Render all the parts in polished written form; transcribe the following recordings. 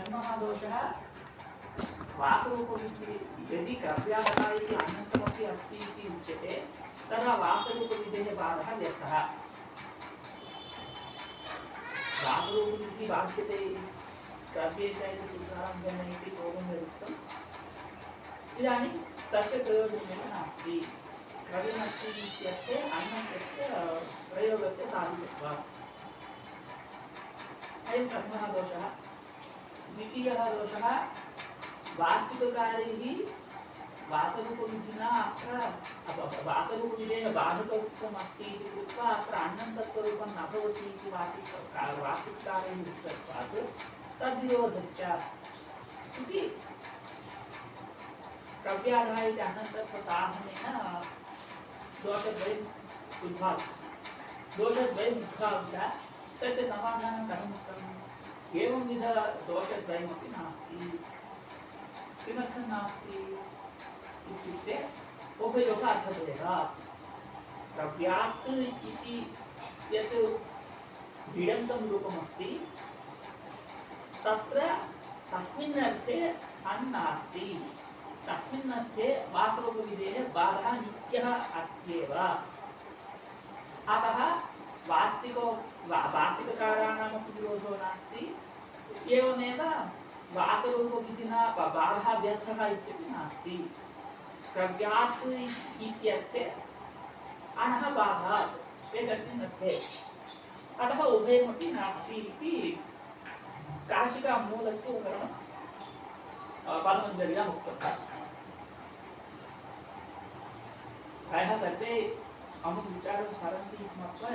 प्रथमः दोषः वासरूपविधि यदि कव्याः इति अनन्तमपि अस्ति इति उच्यते तदा वासरूपविधेः बाधः व्यर्थः। वासरूपविधिः बाध्यते कव्ये च इति सूत्राभ्याम् इति पूर्वं यदुक्तम् इदानीं तस्य प्रयोजनं नास्ति। कविमस्ति इत्यर्थे अन्यस्य प्रयोगस्य साधितत्वात्। अयं प्रथमः दोषः। द्वितीयः दोषः वार्तिककारैः वासरूपविधिना अत्र वासरूपविधेः बाधकत्वम् अस्ति इति कृत्वा अत्र अन्नन्तत्वरूपं न भवति इति वार्तिककारैः उक्तत्वात् तद्विरोधश्च इति कव्याधाः इति अनन्तत्वसाधनेन दोषद्वयम् उद्भाव्य दोषद्वयम् उद्भाव्य तस्य समाधानं कथम् उक्तम्? एवंविध दोषद्वयमपि नास्ति। किमर्थं नास्ति इत्युक्ते उभयोः अर्थभेदः। कव्यात् इति यत् भिडन्तं रूपमस्ति तत्र तस्मिन् अर्थे अन् नास्ति। तस्मिन् अर्थे वासरूपविधेः बाधः नित्यः अस्त्येव। अतः वार्तिककाराणामपि विरोधो नास्ति। एवमेव वासरूपविधिना बाधः व्यर्थः इत्यपि नास्ति। कव्यात् इत्यर्थे अणः बाधः एकस्मिन् अर्थे। अतः उभयमपि नास्ति इति काशिकामूलस्य उदाहरणं पादमञ्जर्याम् उक्तम्। प्रायः सर्वे अमुं विचारं स्मरन्ति इति मत्वा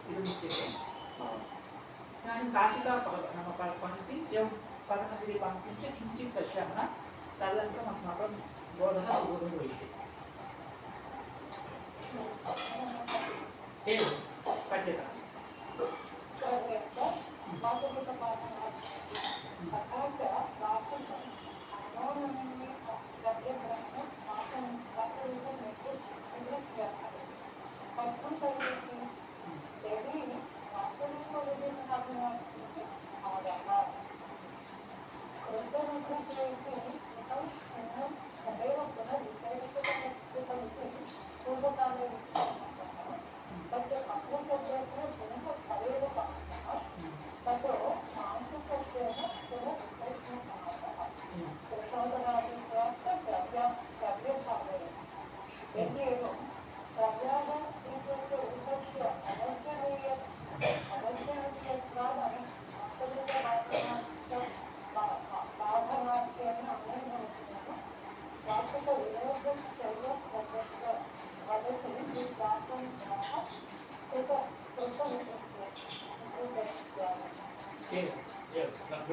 इदमुच्यते। इदानीं काशिका नाम पङ्क्तिं एवं पदमञ्जरीपङ्क्तिं च किञ्चित् पश्यामः। तदनन्तरम् अस्माकं बोधः सुबोधः भविष्यति। एवं पठ्यताम्।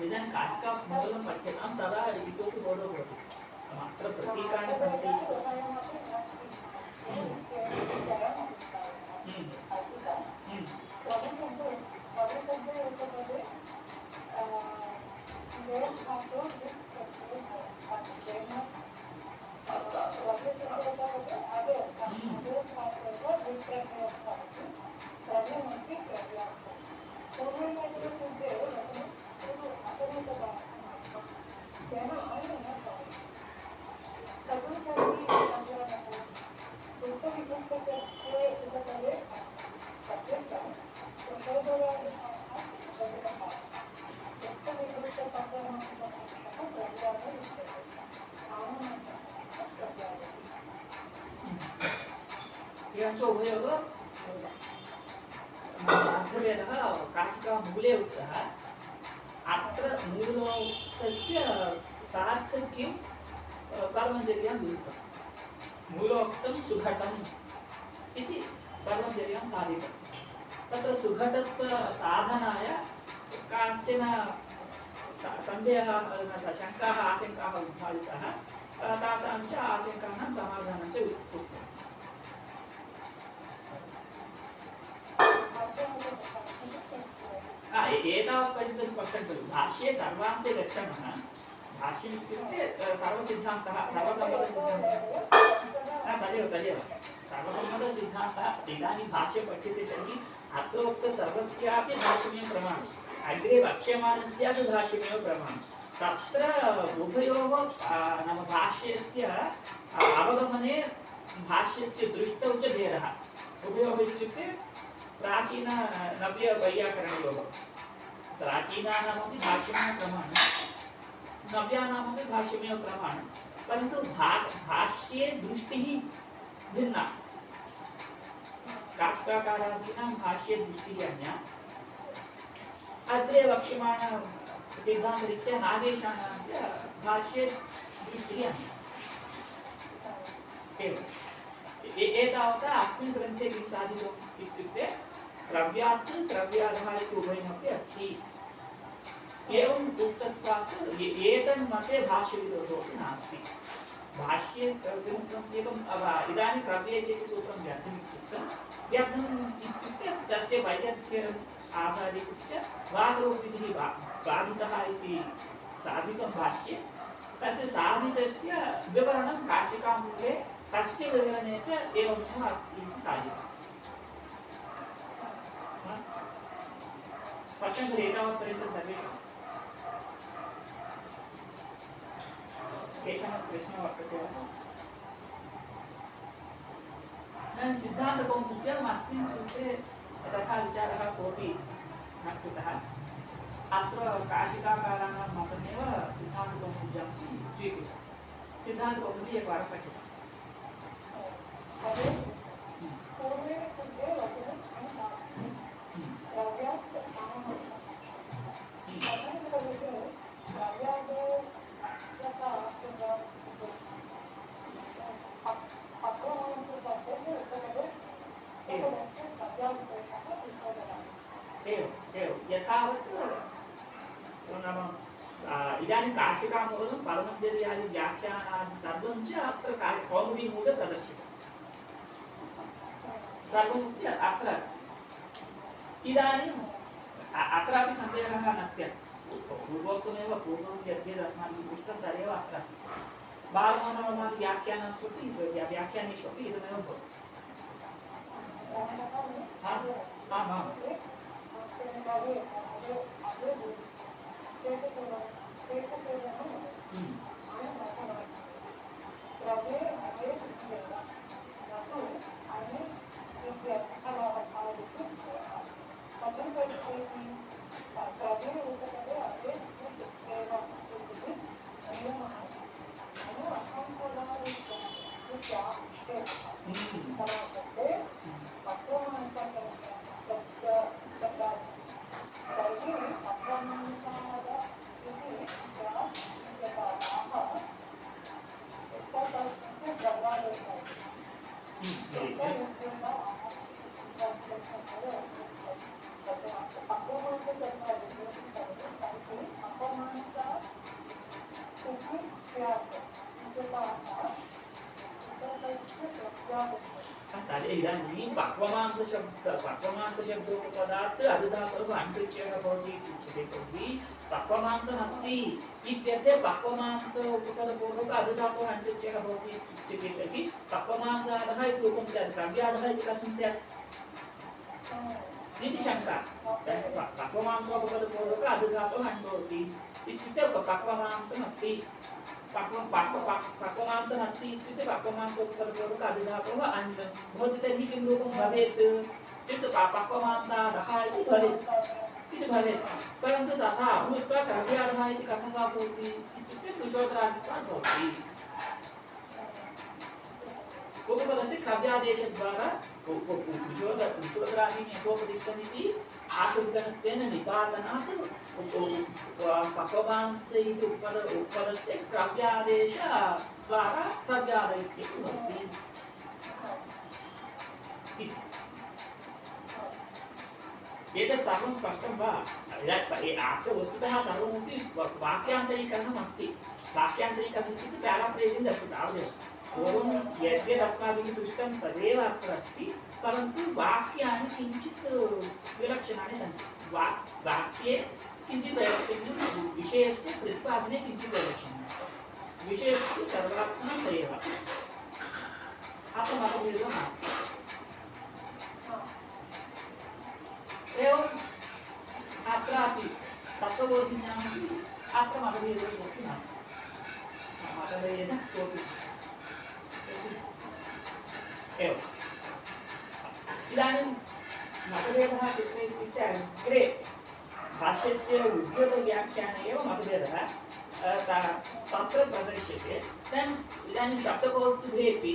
इदानीं काशिकामूलं पठ्यतां तदा इतोपि बोधो भवति। अत्र प्रतीकानि सन्ति। उभयोः अर्थभेदः काशिकामूले उक्तः। अत्र मूलोक्तस्य सार्थक्यं पादमञ्जर्यां विरुद्धं। मूलोक्तं सुघटम् इति पादमञ्जर्यां साधितं। तत्र सुघटत्वसाधनाय काश्चन सन्देहः शङ्काः आशङ्काः उद्भाविताः। तासां च आशङ्कानां समाधानं च उक्तम्। एतावत्पर्यन्तं स्पष्टं खलु। भाष्ये सर्वान्ते गच्छामः। भाष्यम् इत्युक्ते सर्वसिद्धान्तः सर्वसम्मतसिद्धान्तः तदेव सर्वसम्मतसिद्धान्तः। इदानीं भाष्ये पठ्यते तर्हि अत्रोक्त सर्वस्यापि दार्शनिकं प्रमाणम्। अग्रे वक्ष्यमाणस्यापि भाष्यमेव प्रमाणं तत्र उभयोः नाम भाष्यस्य अवगमने भाष्यस्य दृष्टौ च भेदः उभयोः इत्युक्ते प्राचीन नव्य वैयाकरणयोः प्राचीनानामपि भाष्यमेव प्रमाणं नव्यानामपि भाष्यमेव प्रमाणं परन्तु भाष्ये दृष्टिः भिन्ना काष्ठाकारादीनां भाष्ये दृष्टिः अन्या अग्रे वक्ष्यमाण सिद्धान्तरीत्या नागेशानां च भाष्ये दृष्टिः अन्या एवम् एतावता अस्मिन् ग्रन्थे किं साधितम् इत्युक्ते द्रव्यात् द्रव्याधः इति उभयमपि अस्ति एवम् उक्तत्वात् एतन्मते भाष्यविरोधोऽपि नास्ति भाष्ये एकम् इदानीं द्रव्ये चेति सूत्रं व्यर्थम् इत्युक्ते तस्य वैयर्थ्यम् आधारीकृत्य वासरोपितिः बाधितः इति साधितं भाष्ये तस्य साधितस्य विवरणं काशिकामूले तस्य विवरणे च एवं अस्ति इति साधितम् स्पष्टं खलु एतावत्पर्यन्तं सर्वेषां केचन प्रश्नः वर्तते वा सिद्धान्तकौमुद्याम् अस्मिन् सूत्रे तथा विचारः कोऽपि न कृतः अत्र काशिकाकाराणां मतमेव सिद्धान्तकौमुद्यां स्वीकृतं सिद्धान्तकौमुदी एकवारं पठ्यते यथावत् नाम इदानीं काशिकामूलं परमद्वयादि व्याख्यानादि सर्वं च अत्र कौमुदीमूले प्रदर्शितं सर्वमपि अत्र अस्ति इदानीम् अत्रापि सन्देहः न स्यात् पूर्वोक्तमेव पूर्वं यद्यद् अस्माभिः दृष्टं तदेव अत्र अस्ति बालमनोरमादि व्याख्यानेषु अपि इदमेव भवति आमाम् इदानीं पक्वमांसशब्दोपपदात् अधिधातुः अन्तरिक्षेण भवति इत्युच्यते तर्हि पक्वमांसमस्ति इत्यर्थे पक्वमांस उपपदपूर्वक अधिधातुः अन्तरिक्षेण भवति इत्युच्यते तर्हि पक्वमांसादः इति रूपं स्यात् द्रव्यादः इति कथं स्यात् इति शङ्का पक्वमांसोपपदपूर्वक अधिधातुः अण् भवति इत्युक्ते पक्वमांसमस्ति पक्वमांसमस्ति इत्युक्ते पक्वमांसोपपदपूर्वक अधिधातुः अण् भवति तर्हि किं रूपं भवेत् इत्युक्ते पक्वमांसादः इति भवेत् परन्तु तथा भूत्वा द्रव्यादः इति कथं वा भवति इत्युक्ते कुशोत्तरादित्वात् भवति उपपदस्य द्रव्यादेशद्वारा कुशोत्तरादीनि यथोपदिष्टमिति आकृतत्वेन निपातनात् पक्वमांस इति उपपदस्य द्रव्यादेशद्वारा द्रव्यादयित्यपि भवति एतत् सर्वं स्पष्टं वा अत्र वस्तुतः सर्वमपि वाक्यान्तरीकरणम् अस्ति वाक्यान्तरीकरणम् इत्युक्ते प्याराफ्रेसिङ्ग् अस्ति तावदेव पूर्वं यद्यद् अस्माभिः दृष्टं तदेव अत्र अस्ति परन्तु वाक्यानि किञ्चित् विलक्षणानि सन्ति वाक्ये किञ्चित् वैलक्षण्यं विषयस्य प्रतिपादने किञ्चित् वैलक्षण्यं विषयस्तु सर्वात्मनं तदेव अत्र मतभेदो नास्ति एवम् अत्रापि तत्त्वबोधिन्यामपि अत्र मतभेदः कोऽपि नास्ति मतभेदः कोऽपि एवम् इदानीं मतभेदः कुत्र इत्युक्ते अग्रे भाष्यस्य उद्योगव्याख्याने एव मतभेदः तत्र प्रदर्श्यते इदानीं शब्दकौस्तुभेपि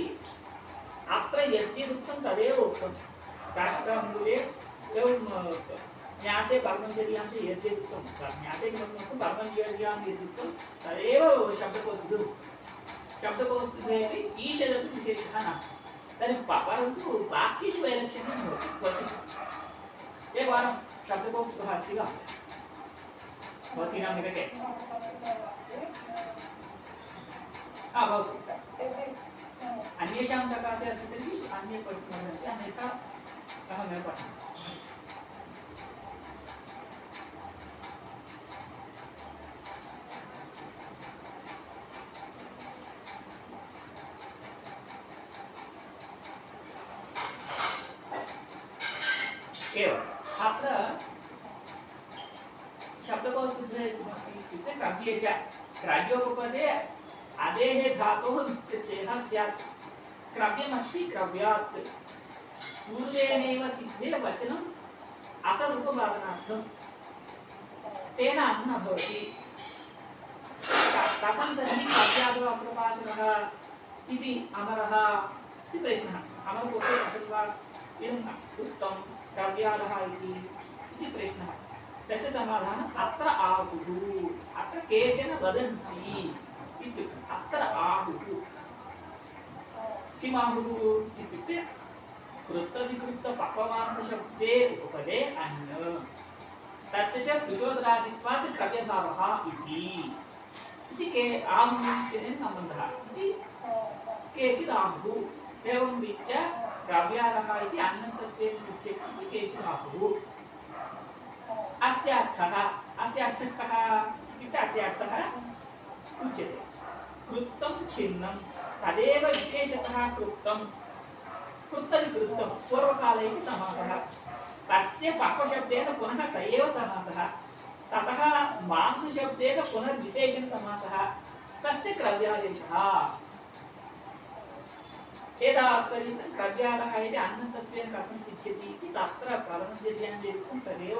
अत्र यद्यदुक्तं तदेव उक्तं काष्ठामूले एवं न्यासे कर्मचर्यां च यद्यदुक्तं न्यासे किमर्थम् कर्मचर्यां यद्युक्तं तदेव शब्दकौस्तुभेपि ईषदपि विशेषः नास्ति तर्हि परन्तु वाक्येषु वैलक्षण्यं भवति क्वचित् एकवारं शब्दकौस्तुभः अस्ति वा भवतीनां निकटे भवतु अन्येषां सकाशे अस्ति तर्हि अन्ये वदन्ति अन्यथा अहमेव पठामि एवम् अत्र शब्दकौस्तुभे किमस्ति इत्युक्ते काव्ये च क्राव्योपपदे अदेः धातोः विप्रत्ययः स्यात् क्रव्यमस्ति क्रव्यात् पूर्वेणैव सिद्धे वचनम् असरूपवादनार्थं तेन न भवति कथं तर्हि क्रव्यादो असरूपाचनः इति अमरः इति प्रश्नः अमरकोशे असरूपा इदम् उक्तं क्रव्यादः इति प्रश्नः तस्य समाधानम् अत्र आहुः अत्र केचन वदन्ति इत्युक्ते अत्र आहुः किमाहुः इत्युक्ते कृत्तविकृत्तपक्वमांसशब्दे उपपदे अन्न तस्य च कुशोदरादित्वात् क्रव्यभावः इति के आहुः सम्बन्धः इति केचित् आहुः एवं रीत्या क्रव्यादः इति अन्नतत्त्वेन सूच्यते इति केचित् आहुः अस्य अर्थः कः इत्युक्ते अस्य अर्थः उच्यते कृत्तं छिन्नं तदेव विशेषतः कृत्तं कृत्तविकृत्तं पूर्वकाले इति समासः तस्य पक्वशब्देन पुनः स एव समासः ततः मांसशब्देन पुनर्विशेषणसमासः तस्य क्रव्यादेशः एतावत्पर्यन्तं क्रव्यादः इति अन्नतत्त्वेन कथं सिद्ध्यति इति तत्र प्रबन्धचर्यां यदुक्तं तदेव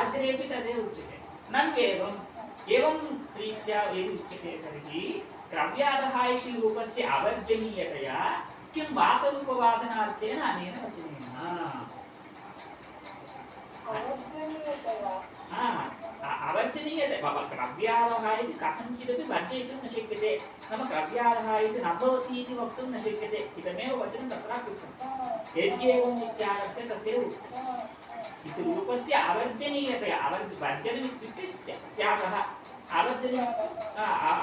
अग्रेपि तदेव उच्यते नन्वेवम् एवं रीत्या यदि उच्यते तर्हि क्रव्यादः इति रूपस्य अवर्जनीयतया किं वासरूपवादनार्थेन अनेन वचनेन अवर्जनीयते क्रव्यादः इति कथञ्चिदपि वर्जयितुं न शक्यते नाम क्रव्यादः इति न भवति इति वक्तुं न शक्यते इदमेव वचनं तत्रापि उक्तं यद्येवम् इत्यारभ्य तथैव उक्तम् इति रूपस्य अवर्जनीयतया वर्जनमित्युक्ते त्यागः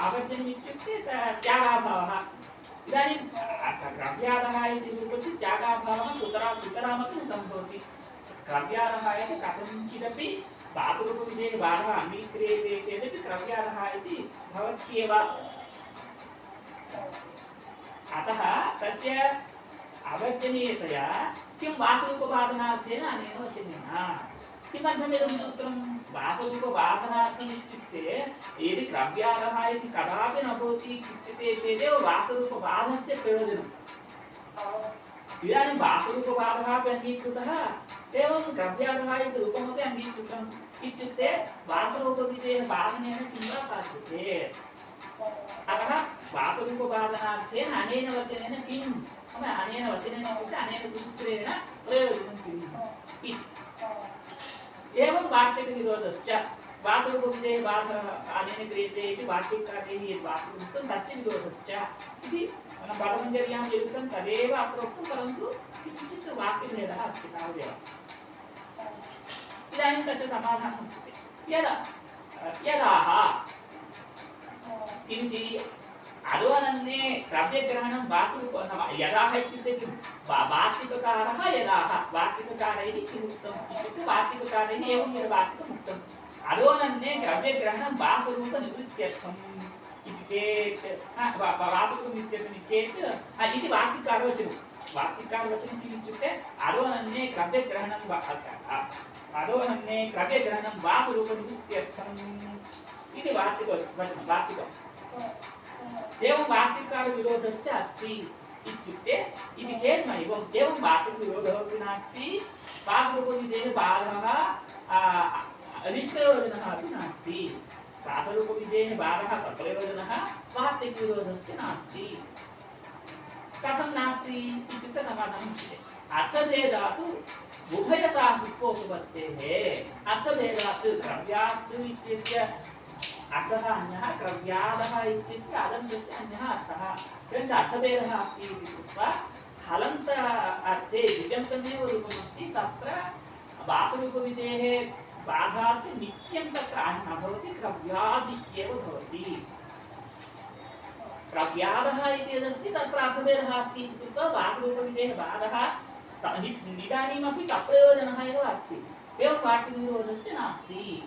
अवर्जनमित्युक्ते त्यागाभावः इदानीं क्रव्यादः इति रूपस्य त्यागाभावः सुतरामपि न सम्भवति क्रव्यादः इति कथञ्चिदपि धातुरूपविषये बाधः अङ्गीक्रियते चेदपि क्रव्यादः इति भवत्येव अतः तस्य अवर्जनीयतया किं वासरूपवादनार्थेन अनेन वचनेन किमर्थमिदं सूत्रं वासरूपवादनार्थम् इत्युक्ते यदि क्रव्यादः इति कदापि न भवति उच्यते चेदेव वासरूपवादस्य प्रयोजनम् इदानीं वासरूपवादः अपि अङ्गीकृतः एवं क्रव्यादः इति रूपमपि अङ्गीकृतम् इत्युक्ते वासरूपविधेः बाधनेन किं वा साध्यते अतः वासरूपवादनार्थेन अनेन वचनेन किं अनेन वचनेन इत्युक्ते अनेन सूत्रेण प्रयोजनं किम् इति एवं वार्तिकविरोधश्च वासरूपविधेः बाधः अनेन क्रियते इति वार्तिककारैः यद् वाक्यम् उक्तं तस्य विरोधश्च इति पदमञ्जर्यां यदुक्तं तदेव अत्र उक्तं परन्तु किञ्चित् वाक्यभेदः अस्ति तावदेव इदानीं तस्य समाधानम् उच्यते यदाह किमिति अदोनन्ये क्रव्यग्रहणं वासरूप यदाह इत्युक्ते किं वार्तिककारः यदाह वार्तिककारैः किमुक्तम् इत्युक्ते वार्तिककारैः एवं यद् वार्तिकम् उक्तम् अदोनन्ये क्रव्यग्रहणं वासरूपनिवृत्त्यर्थम् इति चेत् वासरूपनिवृत्त्यर्थम् चेत् इति वार्तिककारवचनं वार्तिकवचनं किम् इत्युक्ते अरोहन्ये क्रव्यग्रहणं अरोहन्ये क्रव्यग्रहणं वासरूपनित्यर्थम् इति वार्तिकवचनं वार्तिकम् एवं वार्तिकविरोधश्च अस्ति इत्युक्ते इति चेत् एवं वार्तिकविरोधः अपि नास्ति वासरूपविधेः बाधः निष्प्रयोजनः अपि नास्ति वासरूपविधेः बाधः सप्रयोजनः वार्तिकविरोधश्च नास्ति कथं नास्ति इत्युक्ते समाधानम् उच्यते अर्थभेदात् उभयसाधुत्वोपपत्तेः अर्थभेदात् क्रव्यात् इत्यस्य अर्थः अन्यः क्रव्यादः इत्यस्य अलन्तस्य अन्यः अर्थः एवञ्च अर्थभेदः अस्ति इति कृत्वा हलन्त अर्थे द्विजन्तमेव रूपमस्ति तत्र वासरूपविधेः बाधात् नित्यं तत्र न भवति क्रव्यादित्येव भवति क्रव्यादः इति यदस्ति तत्र अर्थभेदः अस्ति इति कृत्वा वासरूपविधेः बाधः इदानीमपि सप्रयोजनः एव अस्ति एवं वार्तिकविरोधश्च नास्ति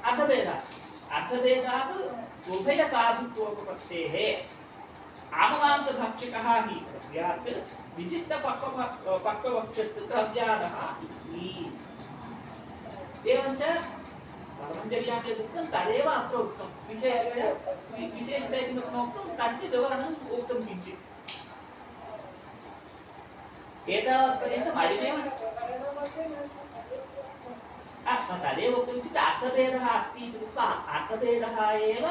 अर्थभेदात् उभयसाधुत्वोपपत्तेः आममांसभक्षकः हि क्रव्यात् विशिष्टपक्वभक्षस्तु क्रव्यादः इति एवञ्च पतञ्जल्यां यदुक्तं तदेव अत्र उक्तं विशेषतया किमर्थमुक्तं तस्य विवरणम् उक्तं किञ्चित् एतावत्पर्यन्तम् अयमेव तदेव उक्तं चेत् अर्थभेदः अस्ति इति कृत्वा अर्थभेदः एव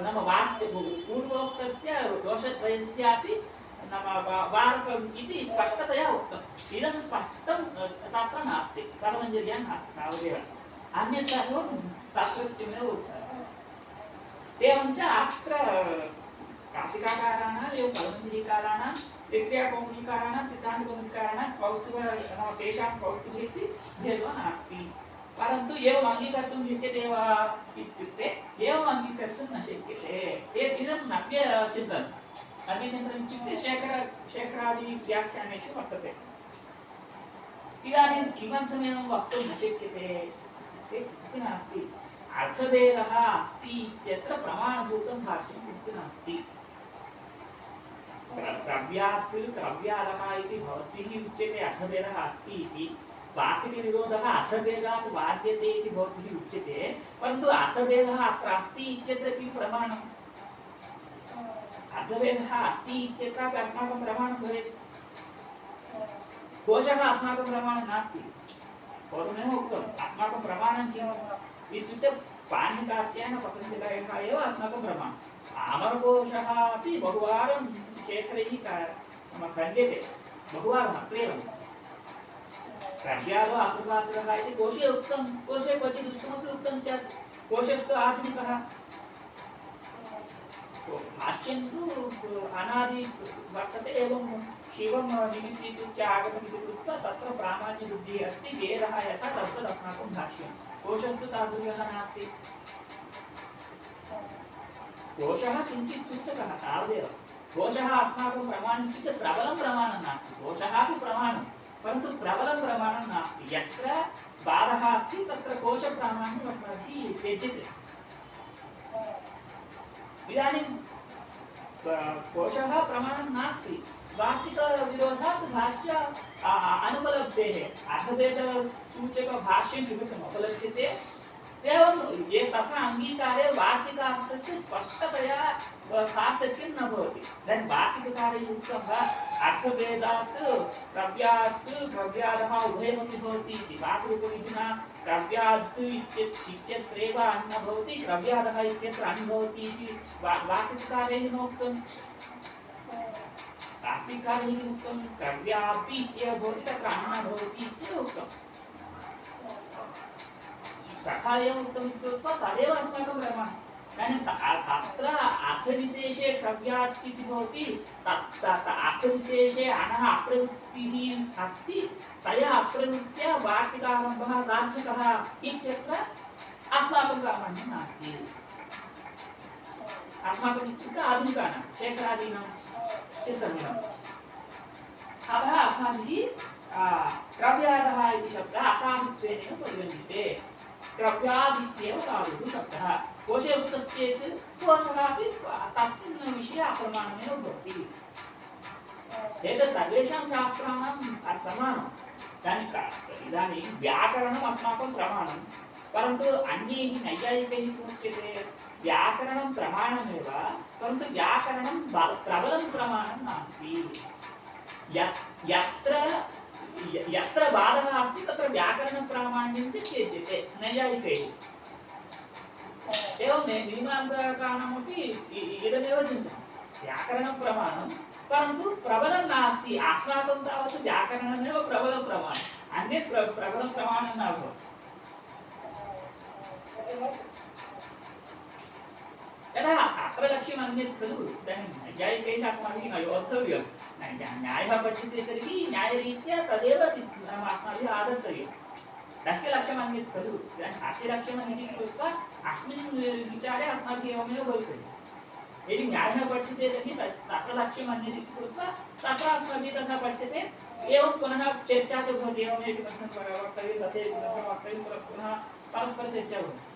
नाम पूर्वोक्तस्य दोषद्वयस्यापि नाम वारकम् इति स्पष्टतया उक्तम् इदं स्पष्टं तत्र नास्ति पतञ्जल्यां नास्ति तावदेव अन्यत् सर्वं तत्रत्यमेव उक्तम् एवञ्च अत्र काशिकाकाराणाम् एवं पतञ्जलिकाराणां विक्रियाकौमुदीकाराणां सिद्धान्तकौमुदीकाराणां कौस्तुभ तेषां कौस्तुभे इति भेदः नास्ति परन्तु एवम् अङ्गीकर्तुं शक्यते वा इत्युक्ते एवम् अङ्गीकर्तुं न शक्यते इदं नव्यचिन्तनम् अन्यचिन्तनम् इत्युक्ते शेखरादि व्याख्यानेषु वर्तते इदानीं किमर्थमेवं वक्तुं न शक्यते इति नास्ति अर्थभेदः अस्ति इत्यत्र प्रमाणभूतं भाष्यं किमपि नास्ति क्रव्यात् क्रव्यादः इति भवद्भिः उच्यते अर्थभेदः अस्ति इति वार्तिकविरोधः अर्थभेदात् बाध्यते इति भवद्भिः उच्यते परन्तु अर्थभेदः अत्र अस्ति इत्यत्र किं प्रमाणम् अर्थभेदः अस्ति इत्यत्रापि अस्माकं प्रमाणं भवेत् कोशः अस्माकं प्रमाणं नास्ति पूर्वमेव उक्तम् अस्माकं प्रमाणं किम् इत्युक्ते पाणिनिकार्त्यायन पतञ्जलयः एव अस्माकं प्रमाणम् अमरकोशः अपि बहुवारं शेखरैः खण्ड्यते बहुवारम् अत्रैव क्रव्यादो असुभाषितः इति कोशे उक्तं कोशे क्वचित् उक्तमपि उक्तं स्यात् कोशस्तु आधुनिकः भाष्यं तु अनादि वर्तते एवं शिवं निमित्तीकृत्य आगतम् इति कृत्वा तत्र प्रामाण्यबुद्धिः अस्ति वेदः यथा तद्वत् अस्माकं भाष्यं कोशस्तु तादृशः नास्ति कोशः किञ्चित् सूचकः तावदेव कोशः अस्माकं प्रमाणम् इत्युक्ते प्रबलं प्रमाणं नास्ति कोशः अपि प्रमाणं परन्तु प्रबलं प्रमाणं नास्ति यत्र बाधः अस्ति तत्र कोशप्रामाण्यम् अस्माभिः त्यज्यते इदानीं कोशः प्रमाणं नास्ति वार्तिकविरोधात् भाष्य अनुपलब्धेः अर्थभेदसूचकभाष्यं किमर्थम् उपलभ्यते एवं ये तथा अङ्गीकारे वार्तिकार्थस्य स्पष्टतया सार्थक्यं न भवति इदानीं वार्तिककारैः उक्तः अर्थभेदात् क्रव्यात् क्रव्यादः उभयमपि भवति इति वासरूपविधिना क्रव्यात् इत्यत्रैव अन्न भवति क्रव्यादः इत्यत्र अन्न भवति इति वार्तिककारैः न उक्तम् वार्तिककारैः उक्तं क्रव्यापि इत्येव भवति तत्र अन्नं भवति इत्येव उक्तम् तथा एव उक्तम् इति कृत्वा तदेव अस्माकं प्रमाणम् इदानीं अत्र अर्थविशेषे क्रव्यात् इति भवति अर्थविशेषे अनः अप्रवृत्तिः अस्ति तया अप्रवृत्त्या वार्तिकारम्भः सार्थकः इत्यत्र अस्माकं प्रामाण्यं नास्ति अस्माकम् इत्युक्ते आधुनिकानां शेखरादीनां चिन्तनीयम् अतः अस्माभिः क्रव्यादः इति शब्दः असाधुत्वेनैव परिगण्यते क्रव्यादित्येव साधुः शब्दः कोशे उक्तश्चेत् कोशः अपि तस्मिन् विषये अप्रमाणमेव भवति एतत् सर्वेषां शास्त्राणां समानं इदानीं व्याकरणम् अस्माकं प्रमाणं परन्तु अन्यैः नैयायिकैः किमुच्यते व्याकरणं प्रमाणमेव परन्तु व्याकरणं प्रबलं प्रमाणं नास्ति यत्र यत्र बाधः अस्ति तत्र व्याकरणप्रामाण्यं च त्यज्यते नैयायिकैः एवं मीमांसकानामपि इदमेव चिन्तनं व्याकरणप्रमाणं परन्तु प्रबलं नास्ति अस्माकं तावत् व्याकरणमेव प्रबलं प्रमाणम् अन्यत् प्रबलं प्रमाणं न भवति यदा अत्र लक्ष्यम् अन्यत् खलु इदानीं नैयायिकैः अस्माभिः न योद्धव्यं न्यायः पठ्यते तर्हि न्यायरीत्या तदेव अस्माभिः आदर्तव्यं तस्य लक्ष्यम् अन्यत् खलु इदानीम् अस्य लक्ष्यम् इति कृत्वा अस्मिन् विचारे अस्माभिः एवमेव भवितव्यं यदि न्यायः पठ्यते तर्हि तत्र लक्ष्यम् अन्यत् इति कृत्वा तत्र अस्माभिः तथा पठ्यते एवं पुनः चर्चा च भवति एवमेव किमर्थं वक्तव्यं तथैव किमर्थं वक्तव्यं पुनः परस्परचर्चा भवति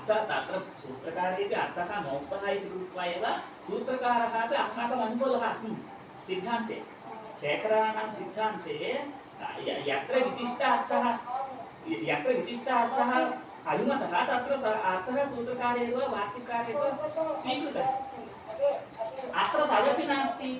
तत्र सूत्रकारेपि अर्थः नोक्तः इति कृत्वा एव सूत्रकारः अपि अस्माकम् अनुकूलः अस्मिन् सिद्धान्ते शेखराणां सिद्धान्ते यत्र विशिष्टार्थः अभिमतः तत्र अर्थः सूत्रकारेव वार्तिकारेव स्वीकृतः अत्र तदपि नास्ति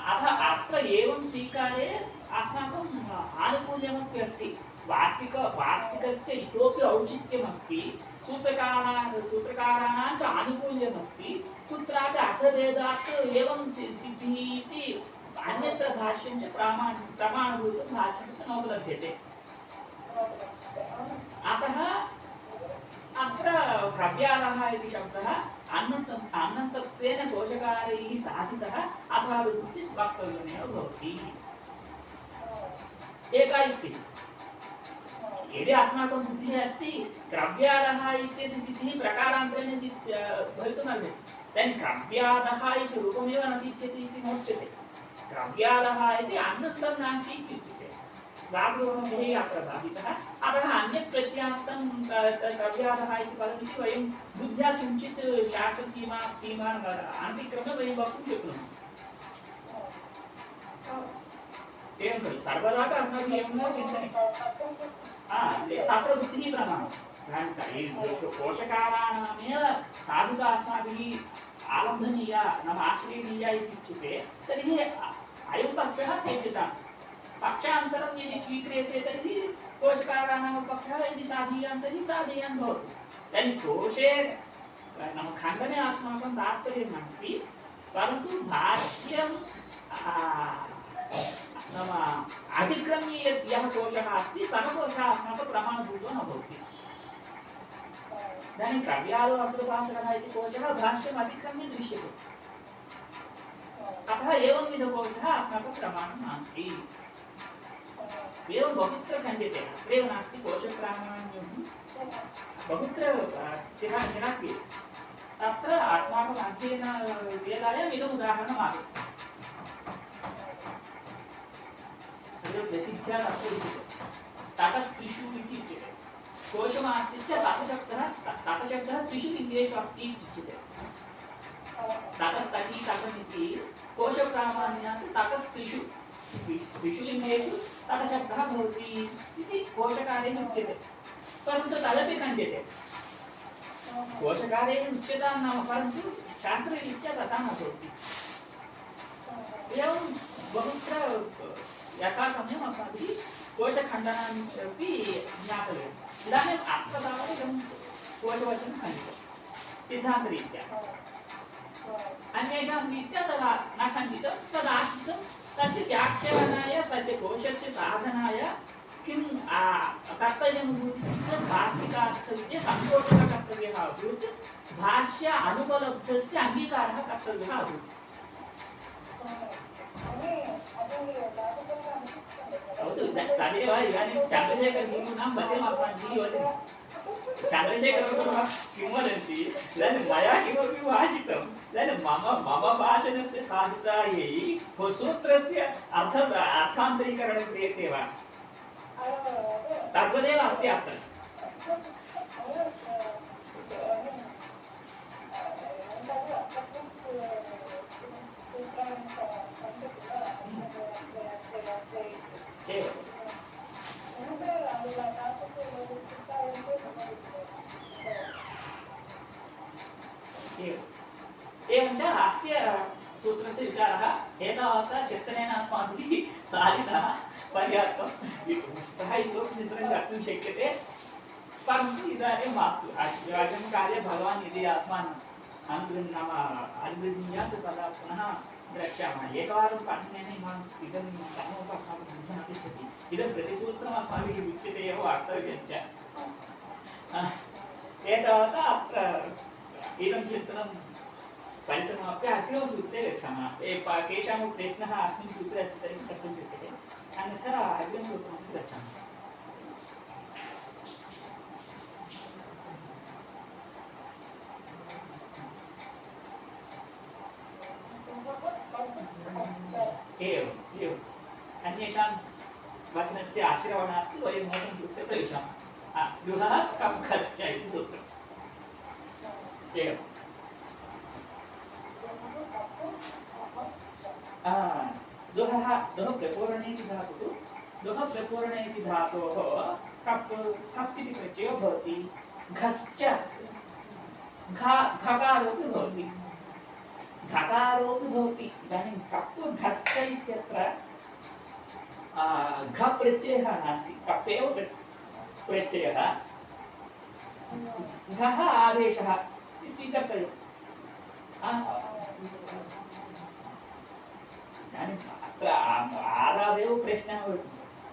अत्र एवं स्वीकारे अस्माकम् आनुकूल्यमपि अस्ति वार्तिकस्य इतोपि औचित्यमस्ति सूत्रकाराणां च आनुकूल्यमस्ति कुत्रापि अर्थभेदात् एवं सिद्धिः इति अन्यत्र भाष्यं च प्रमाणभूतं भाष्यं च नोपलभ्यते अतः अत्र कव्यालः इति शब्दः अन्नतत्वेन कोशकारैः साधितः असाधुः वक्तव्यमेव भवति एका युक्तिः यदि अस्माकं बुद्धिः अस्ति क्रव्यादः इत्यस्य सिद्धिः प्रकारान्तरेण भवितुमर्हति तर्हि क्रव्यादः इति रूपमेव न सिद्ध्यति इति नोच्यते क्रव्यादः इति अन्नतं नास्ति इत्युच्यते वासुदेवः अत्र बाधितः अतः अन्यत् प्रत्यान्तं क्रव्यादः इति पदमिति वयं बुद्ध्या किञ्चित् शास्त्रसीमान् अतिक्रम्य वयं वक्तुं शक्नुमः एवं खलु सर्वदा अस्माभिः एवं चिन्तनीयम् तत्र बुद्धिः प्रमाणं पोषकाराणामेव साधुता अस्माभिः आलम्भनीया नाम आश्रयणीया इत्युच्यते तर्हि अयं पक्षः त्यज्यताम् पक्षान्तरं यदि स्वीक्रियते तर्हि पोषकाराणां पक्षः यदि साधीयान् तर्हि साधीयान् भवति तर्हि दोषे नाम खण्डने अस्माकं तात्पर्यं नास्ति परन्तु भाष्यं नाम अतिक्रम्य यः कोशः अस्ति सः कोशः अस्माकं प्रमाणभूतो न भवति इदानीं कव्यालो वस्त्रभाषणः इति कोशः भाष्यम् अतिक्रम्य दृश्यते अतः एवंविधकोशः अस्माकं प्रमाणं नास्ति एवं बहुत्र खण्ड्यते अत्रैव नास्ति कोशप्रामाण्यं बहुत्र निराक्रियते तत्र अस्माकम् अध्ययनवेलायाम् इदम् उदाहरणम् आगतम् प्रसिद्ध्या ततस्त्रिषु इति उच्यते कोशमाश्रित्य ततशब्दः त्रिषु लिङ्गेषु अस्ति इत्युच्यते ततस्तटी ततमिति कोशप्रामाण्यात् ततस्त्रिषु त्रिषु लिङ्गेषु ततशब्दः भवति इति कोशकारेण उच्यते परन्तु तदपि खण्ड्यते कोशकारेण उच्यतां नाम परन्तु शास्त्ररीत्या तथा न भवति एवं बहुत्र यथा समयम् अस्माभिः कोशखण्डनानि अपि ज्ञातव्यम् इदानीम् अत्र तावत् इदं कोशवचनं खण्डितं सिद्धान्तरीत्या अन्येषां रीत्या तदा न खण्डितं तदाश्रितं तस्य व्याख्यानाय तस्य कोशस्य साधनाय किं कर्तव्यं भाषिकार्थस्य सन्तोषकर्तव्यः अभूत् भाष्य अनुपलब्धस्य अङ्गीकारः कर्तव्यः अभूत् तदेव इदानीं चन्द्रशेखरगुरूणां वचनम् अस्माभिः योजनीयं चन्द्रशेखरगुरुः किं वदन्ति इदानीं मया किमपि भाषितं इदानीं मम भाषणस्य साधुतायै सूत्रस्य अर्थान्तरीकरणं क्रियते वा तद्वदेव अस्ति अत्र एवञ्च अस्य सूत्रस्य विचारः एतावता चिन्तनेन अस्माभिः साधितः पर्याप्तं पुस्तकः इतोपि चिन्तनं कर्तुं शक्यते परन्तु इदानीं मास्तु काले भगवान् यदि अस्मान् अनुगृह्णीयात् तदा पुनः द्रक्ष्यामः एकवारं पठनेन इमाम् इदं सर्वमपि अस्माकं बुद्धिं न तिष्ठति इदं प्रतिसूत्रम् अस्माभिः उच्यते एव वक्तव्यञ्च एतावता अत्र इदं चिन्तनं परिसमाप्य अग्रिमसूत्रे गच्छामः केषामपि प्रश्नः अस्मिन् सूत्रे अस्ति तर्हि प्रष्टुं शक्यते अन्यथा अग्रिमसूत्रं गच्छामः एवम् अन्येषां वचनस्य आश्रवणार्थं वयं नूतनं सूत्रे प्रविशामः दुहः कं खश्च इति सूत्रम् एवम् दुहः प्रपूरणे इति धातुः दुह प्रपूरणे इति धातोः कप् इति प्रत्ययो भवति घश्च घकारोपि भवति घकारोपि भवति इदानीं कप् घश्च इत्यत्र घ प्रत्ययः नास्ति कप् एव प्रत्ययः घः आदेशः इति स्वीकर्तव्यम् आदावेव प्रश्नः भवति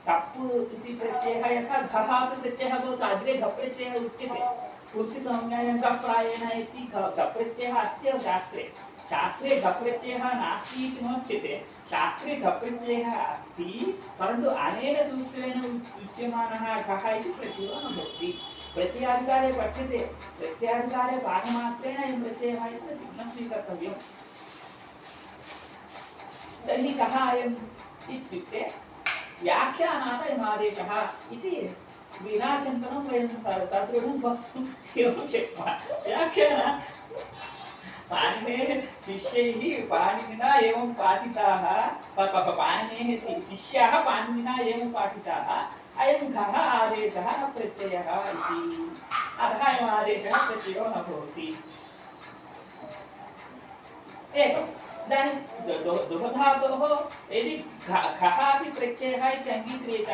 कप् इति प्रत्ययः यथा घः अपि प्रत्ययः भवति अग्रे घ प्रत्ययः उच्यते पुंसिसंज्ञायां घप्रायेण इति घ प्रत्ययः अस्ति एव शास्त्रे घ प्रत्ययः नास्ति इति नोच्यते शास्त्रे घ प्रत्ययः अस्ति परन्तु अनेन सूत्रेण उच्यमानः घः इति प्रत्ययो न भवति प्रत्ययाधिकारे पठ्यते प्रत्ययाधिकारे पाठमात्रेण अयं प्रत्ययः इति न स्वीकर्तव्यम् तर्हि कः अयम् इत्युक्ते व्याख्यानात् अयम् आदेशः इति विना चिन्तनं वयं सदृढं वक्तुम् एवं शक्नुमः व्याख्यानात् पाणिनेः शिष्यैः पाणिनिना एवं पाठिताः पाणिनेः शिष्याः पाणिनिना एवं पाठिताः अयं घः आदेशः न प्रत्ययः इति अतः अयम् आदेशः प्रत्ययो न भवति एवम् इदानीं दुहधातोः यदि घः अपि प्रत्ययः इति अङ्गीक्रियेत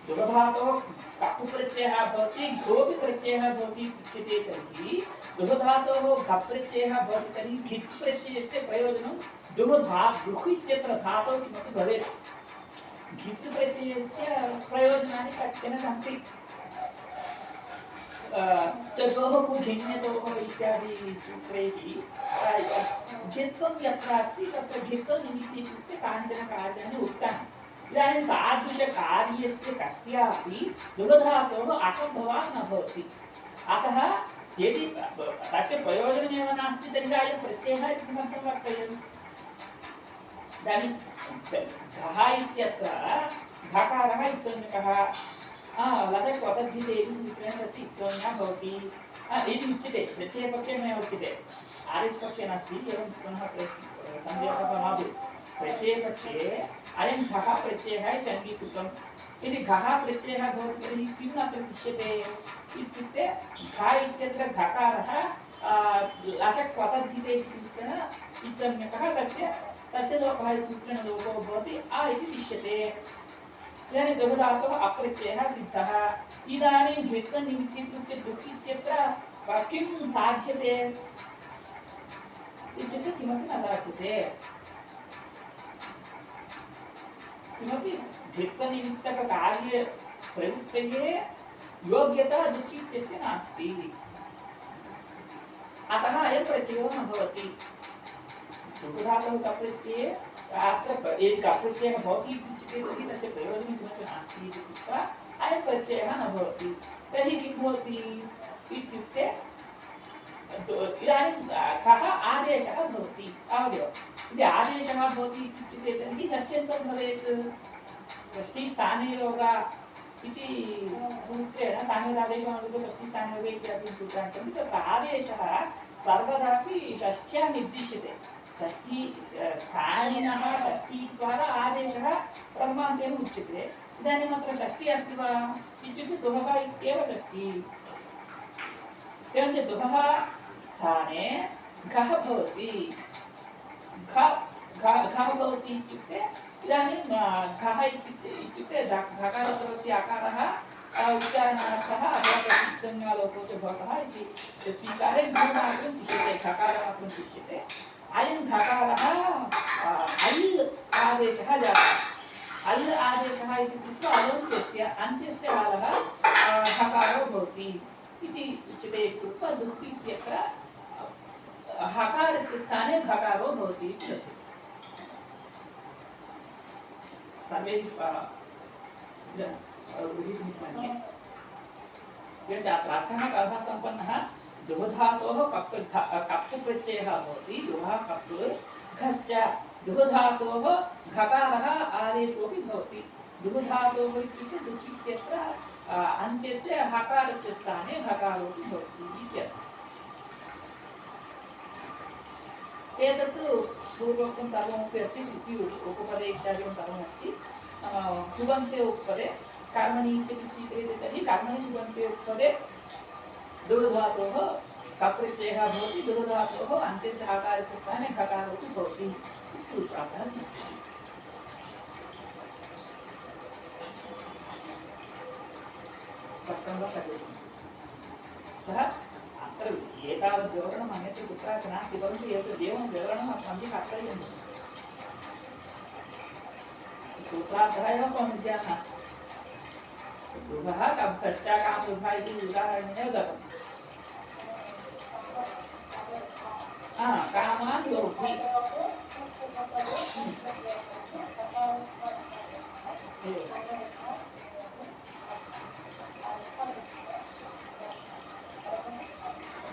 दुहधातोः कप् प्रत्ययः भवति घोपि प्रत्ययः भवति उच्यते तर्हि दुहधातोः घ प्रत्ययः भवति तर्हि घित् प्रत्ययस्य प्रयोजनं दुः इत्यत्र धातोः किमपि भवेत् घित् प्रत्ययस्य प्रयोजनानि कश्चन सन्ति चतोः घिन्यतोः इत्यादि सूत्रैः घित्वं यत्र अस्ति तत्र घित्वनिमित्ति इत्युक्ते कानिचन कार्याणि उक्तानि इदानीं तादृशकार्यस्य कस्यापि दुहधातोः असम्भवः न भवति अतः यदि तस्य प्रयोजनमेव नास्ति तर्हि अयं प्रत्ययः इति किमर्थं वक्तव्यम् इदानीं घः इत्यत्र घकारः इत्संज्ञकः लसक् वदद्धिते इति सूत्रेण तस्य इत्संज्ञा भवति इति उच्यते प्रत्ययपक्षे न उच्यते आदेशपक्षे नास्ति एवं पुनः सन्देहः मा भवेत् प्रत्ययपक्षे अयं घः प्रत्ययः इति अङ्गीकृतम् यदि घः प्रत्ययः भवति तर्हि किम् अत्र शिष्यते इत्युक्ते घ इत्यत्र घकारः लसक् वदद्धिते इति सूत्रेण इत्संज्ञकः तस्य लोपः इति सूत्रेण लोपो भवति इति शिष्यते इदानीं दुहधातोः अप्रत्ययः सिद्धः इदानीं घित्वनिमित्ति इत्युक्ते दुः इत्यत्र किं साध्यते इत्युक्ते किमपि न साध्यते किमपि घित्वनिमित्तककार्ये प्रवृत्तये योग्यता दुःखित्यस्य नास्ति। अतः अयं प्रत्ययो न भवति। दुःखधातुः कप्रत्यये अत्र यदि कप्रत्ययः भवति इत्युच्यते तर्हि तस्य प्रयोजनं किमपि नास्ति इति कृत्वा अयं प्रत्ययः न भवति। तर्हि किं भवति इत्युक्ते इदानीं कः आदेशः भवति तावदेव। यदि आदेशः भवति इत्युच्यते तर्हि षष्ट्यन्तं भवेत्। षष्ठीस्थाने योगः इति सूत्रेण साङ्गेदादेशमनुगो षष्ठीस्थाने इत्यादि सूत्राणि सन्ति। तत्र आदेशः सर्वदापि षष्ठ्या निर्दिश्यते। षष्ठी स्थानिनः षष्ठीद्वारा आदेशः प्रथमान्तेन उच्यते। इदानीम् अत्र षष्ठी अस्ति वा इत्युक्ते दुहः इत्येव षष्ठी। एवञ्च दुहः स्थाने घः भवति। घः भवति इत्युक्ते इदानीं घः इत्युक्ते घकारस्य आकारः उच्चारणार्थः अथवा संज्ञालोपो च भवतः इति स्वीकारे गुणमात्रं शिष्यते, घकारमात्रं शिष्यते। अयं घकारः अल् आदेशः जातः। अल् आदेशः इति कृत्वा अदन्त्यस्य अन्त्यस्य कालः हकारो भवति इति उच्यते। कृत्वा दुः इत्यत्र हकारस्य स्थाने घकारो भवति इति उच्यते। सर्वे प्रार्थना कः सम्पन्नः दुःधातोः कप् प्रत्ययः भवति। दुः कप् घश्च दुःधातोः घकारः आदेशोऽपि भवति। दुःधातोः इत्युक्ते दुः इत्यत्र अन्त्यस्य हकारस्य स्थाने हकारोऽपि भवति इत्यर्थः। एतत् पूर्वोक्तं सर्वमपि अस्ति। श्रुति उपपदे इत्यादिकं सर्वमस्ति। सुबन्ते उपपदे कर्मणि इत्यपि स्वीक्रियते तर्हि कर्मणि सुबन्ते उपपदे दुर्धातोः कप्रत्ययः भवति। दुर्धातोः अन्त्यस्य हकारस्य स्थाने घकारोऽपि भवति इति सूत्रार्थः स्मर्यते। स्पष्टं वा सर्वे? अतः अत्र एतावत् विवरणम् अन्यत्र कुत्रापि नास्ति, परन्तु एतद् एवं विवरणम् अस्माभिः कर्तव्यं। सूत्रार्थः एव कोन्विद्या नास्ति। दुःखः कब्धश्च कामदुःखः इति उदाहरणेन दत्तम्। कामान् दोषि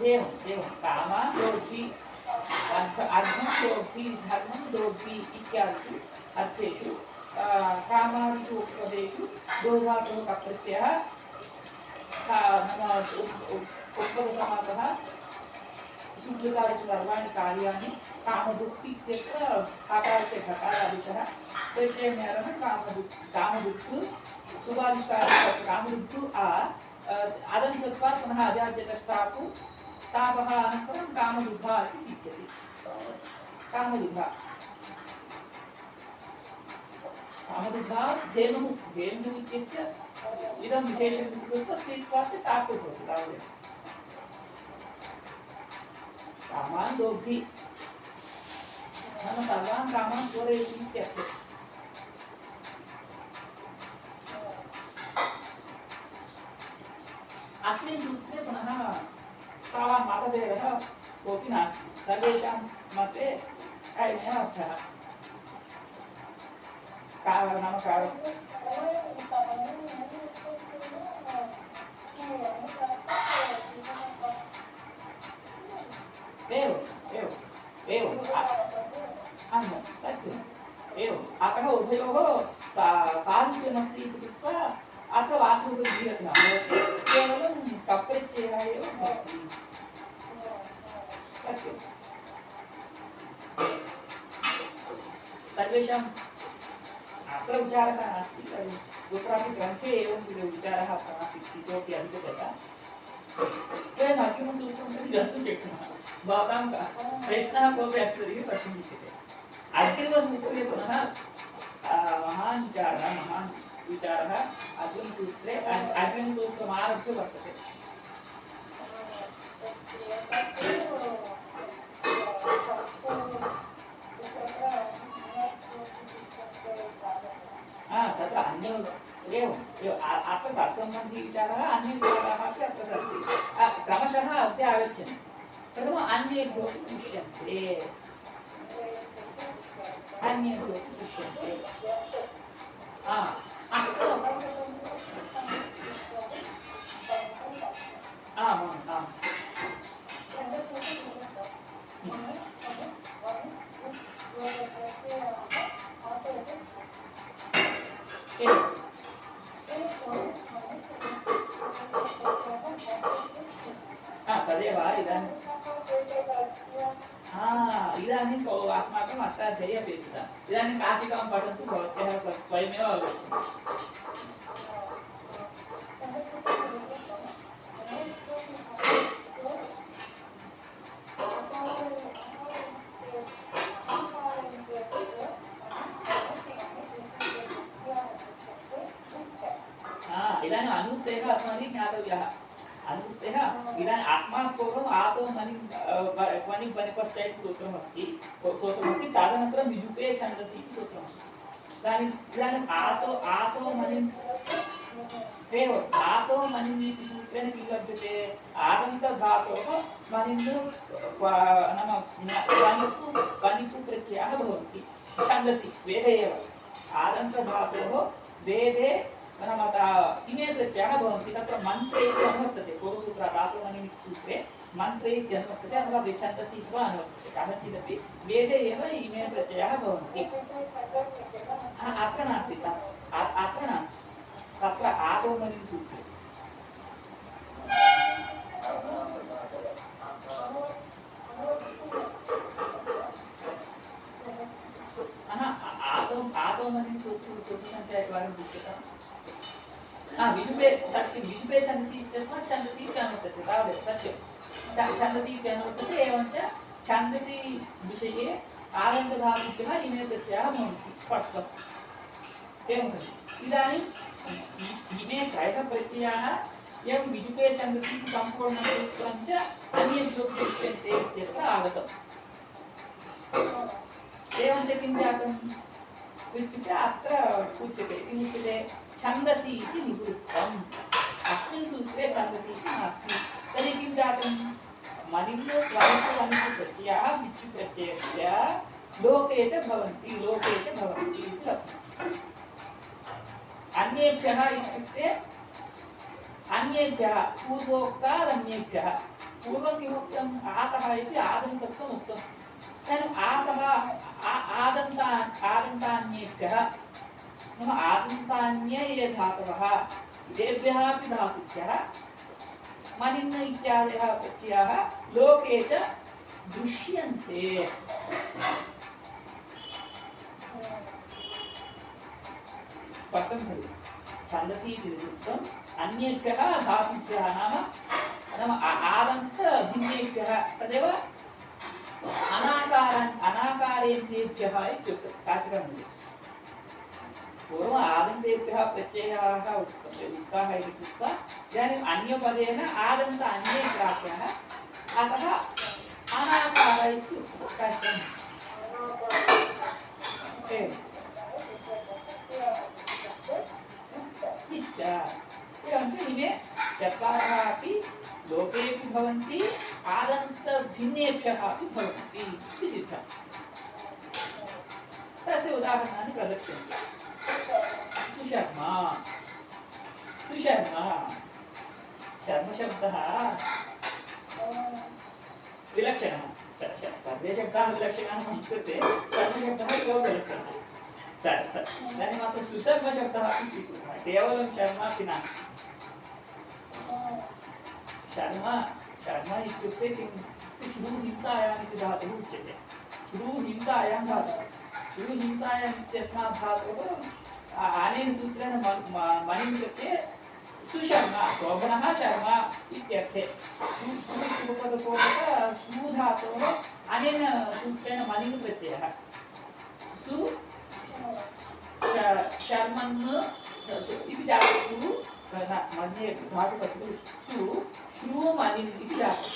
एवं कामान् दोषि अर्थं दोषि धर्मं दोषि इत्यादिषु अर्थेषु कामादिषु उपपदेषु दोधातुः कप्रत्ययः नाम उपपदसमासः सूत्रकादिषु सर्वाणि कार्याणि कामदुःख इत्यत्र आकारस्य घकारादिशः प्रत्ययमेलनं कामदुःख सुभादिष्टादिः कामदुःख अदन्तत्वात् पुनः अजाद्यतस्तापु तापः अनन्तरं कामदुःखः इति सिद्ध्यति। कामदुःखः धेनुः इत्यस्य इदं विशेषम् इति कृत्वा स्त्रीत्वात् तापो भवति तावदेव। कामान् दोग्धि नाम सर्वान् कामान् पूरयति इत्यर्थः। अस्मिन् सूत्रे पुनः तावान् मतभेदः कोऽपि नास्ति। सर्वेषां मते अयमेव अर्थः। नाम सत्यम् एवम्। अतः उभयोः साधिक्यमस्ति इति कृत्वा अत्र वासुदेवः न भवति, केवलं कप्रत्ययः एव भवति। सत्यम्। सर्वेषाम् अत्र विचारः नास्ति। कुत्रापि ग्रन्थे एवं विचारः अत्र नास्ति। इतोपि अधिकतया वयम् अग्रिमसूत्रं प्रति गन्तुं शक्नुमः। भवतां प्रश्नः कोऽपि अस्ति तर्हि प्रष्टुं शक्यते। अग्रिमसूत्रे पुनः महान् विचारः अग्रिमसूत्रे अग्रिमसूत्रमारभ्य वर्तते। तत्र अत्र अन्य एवम् अत्र तत्सम्बन्धिविचारः अन्ये विचाराः अपि अत्र सन्ति क्रमशः अग्रे आगच्छन्ति प्रथमम् अन्येभ्यो दृश्यन्ते अन्येभ्यो दृश्यन्ते आमाम् आम् तदेव इदानीं इदानीं अस्माकम् अष्टाध्यायी अपेक्षिता इदानीं काशिकां पठन्तु भवत्यः स्वयमेव अवगच्छति इदानीम् अनुवृत्तयः अस्माभिः ज्ञातव्यः अनुवृत्तयः इदानीम् अस्मात् पूर्वम् आदौ मणि पश्चात् सूत्रमस्ति तदनन्तरं विजुपे छन्दसि इति सूत्रमस्ति इदानीम् आदौ मणि एवम् आदौ मणिम् इति सूत्रेण किं लभ्यते आदन्तधातोः मणिन् नाम वनिपु प्रत्ययाः भवन्ति छन्दसि वेदे एव आदन्तधातोः वेदे नाम इमे प्रत्ययाः भवन्ति तत्र मन्त्रे अनुवर्तते पूर्वसूत्र धातुमणिमिति सूत्रे मन्त्रे इत्यनुवर्तते अथवा छन्दसि वा अनुवर्तते कथञ्चिदपि वेदे एव इमे प्रत्ययाः भवन्ति अत्र नास्ति अत्र नास्ति तत्र आदौमणिमिति सूत्रे आदौमणिमिति सूत्रसङ्ख्या एकवारं दृश्यताम् विजुपे सत्यं विजुपे छन्दसि इत्यस्मात् छन्दसि इत्यनुवर्तते तावदेव सत्यं छन्दसि इत्यनुवर्तते एवञ्च छन्दसि विषये आदन्तधातुभ्यः इमे प्रत्ययाः भवन्ति स्पष्टम् एवं खलु इदानीम् इमे त्रयः प्रत्ययाः एवं विजुपे छन्दसि सम्पूर्णसूत्रं च अन्येभ्यो दृश्यन्ते इत्यत्र आगतम् एवञ्च किं जातम् इत्युक्ते अत्र उच्यते किम् उच्यते छन्दसि इति निवृत्तम् अस्मिन् सूत्रे छन्दसि इति नास्ति तर्हि किं जातं मणिभ्यो वनिपु प्रत्ययाः विच्चु प्रत्ययस्य लोके च भवन्ति इति लब्धम् अन्येभ्यः इत्युक्ते अन्येभ्यः पूर्वोक्तादन्येभ्यः पूर्वं किमुक्तम् आतः इति आदन्तत्वम् उक्तम् इदानीम् आतः आदन्तान्येभ्यः नाम आदन्तान्ये ये धातवः तेभ्यः अपि धातुभ्यः मनिन् इत्यादयः प्रत्ययाः लोके च दृश्यन्ते स्पष्टं खलु छन्दसि इति निरुक्तम् अन्येभ्यः धातुभ्यः नाम आदन्तभिन्नेभ्यः तदेव अनाकारेभ्यः इत्युक्तं काशिकामध्ये पूर्वम् आदन्तेभ्यः प्रत्ययाः उक्ताः इति कृत्वा इदानीम् अन्यपदेन आदन्त अन्ये प्राप्यः अतः अनाकार इति उक्तम् एवञ्च इमे चत्वारः अपि लोकेऽपि भवन्ति आदन्तभिन्नेभ्यः अपि भवन्ति इति सिद्धम् तस्य उदाहरणानि प्रदर्शयन्ति सुशर्मा शब्दः विलक्षणः सर्वे शब्दाः विलक्षणाः संस्कृते शर्मशब्दः एव विलक्षणः इदानीम् अत्र सुशर्मशब्दः अपि स्वीकुर्मः केवलं शर्मा इति नास्ति शर्मा इत्युक्ते किं श्रूहिंसायाम् इति धातुः उच्यते श्रूहिंसायां धातुः श्रूहिंसायाम् इत्यस्मात् धातोः अनेन सूत्रेण मणिं कृत्य सुशर्मा शोभनः शर्मा इत्यर्थे श्रूधातोः अनेन सूत्रेण मणिं प्रत्ययः सु शर्मन् इति जातु मध्ये धातुः सु श्रूमनिन् इति जातु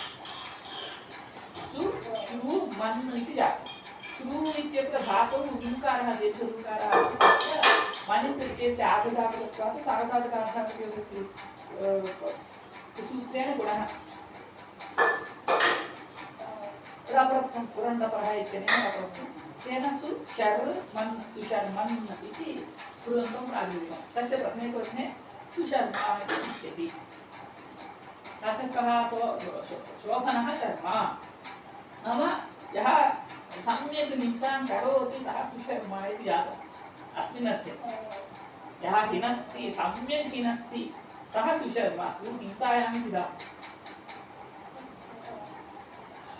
सु श्रूमन् इति जातु श्रू इत्यत्र धातुः ऋकारः दीर्घऋकारः मनिप्रत्ययस्य आर्धधातुकत्वात् सार्वधातुकार्धधातुकयोः सूत्रेण गुणः रप्रथम पुरन्दपरः इत्यनेन रप्रथम तेन सुशर् मन् सुशर्मन् इति पुरन्दं प्रातिपदिकं तस्य प्रथमे वचने सुशर्मा इति सार्थकः शोभनः शर्मा नाम यः सम्यक् हिंसां करोति सः सुशर्मा इति जातम् अस्मिन् अर्थे यः हिनस्ति सम्यक् हिनस्ति सः सुशर्मा हिंसायां स्थितः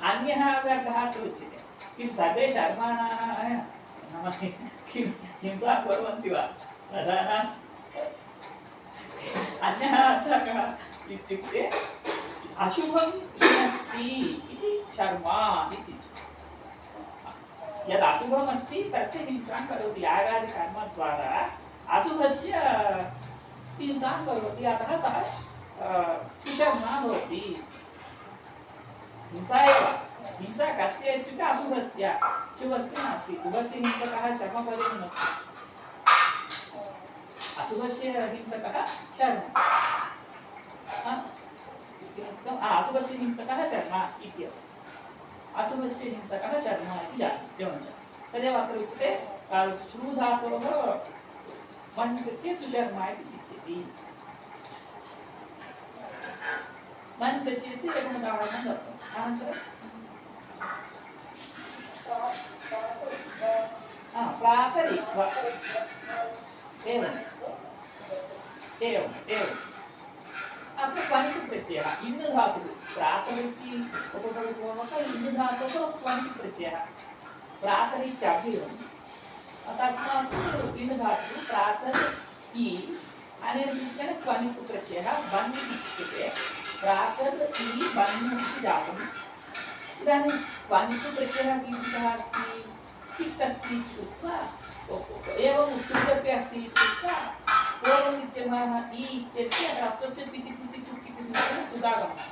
अन्यः व्यर्थः उच्यते किं सर्वे शर्माणाः नाम किं हिंसां कुर्वन्ति वा तथा नास्ति अन्यः अर्थः कः इत्युक्ते अशुभं हिनस्ति इति शर्मा इति यद् अशुभमस्ति तस्य हिंसां करोति यागादिकर्मद्वारा अशुभस्य हिंसां करोति अतः सः सुशर्मा भवति हिंसा एव हिंसा कस्य इत्युक्ते अशुभस्य शुभस्य नास्ति शुभस्य हिंसकः शर्मपदे नास्ति अशुभस्य हिंसकः शर्मा अशुभस्य हिंसकः शर्मा इत्येव अशुभस्य हिंसकः शर्मा इति जातम् एवञ्च तदेव अत्र उच्यते श्रूधातोः मन् प्रत्यये सुशर्मा इति सिद्ध्यति मन् प्रत्ययस्य एकम् उदाहरणं दत्तम् अनन्तरं प्रातरित्वा एवम् एवम् एवम् अत्र क्वनिक् प्रत्ययः इन् धातुः प्रातरिति उपपदपूर्वकः इन् धातोः क्वनिक् प्रत्ययः प्रातरित्याभिवम् तस्मात् इन् धातुः प्रातर् इ अनेन सूत्रेण क्वनिक् प्रत्ययः वन् इत्युक्ते प्रातर् इ वन् इति जातम् इदानीं क्वनिक् प्रत्ययः कीदृशः अस्ति सिक् अस्ति इत्युक्त्वा एवम् उत्तरपि अस्ति इत्युक्त्वा पूर्वं विद्यमानः इ इत्यस्य ह्रस्वस्य पिति कृति चुक्ति उदागमः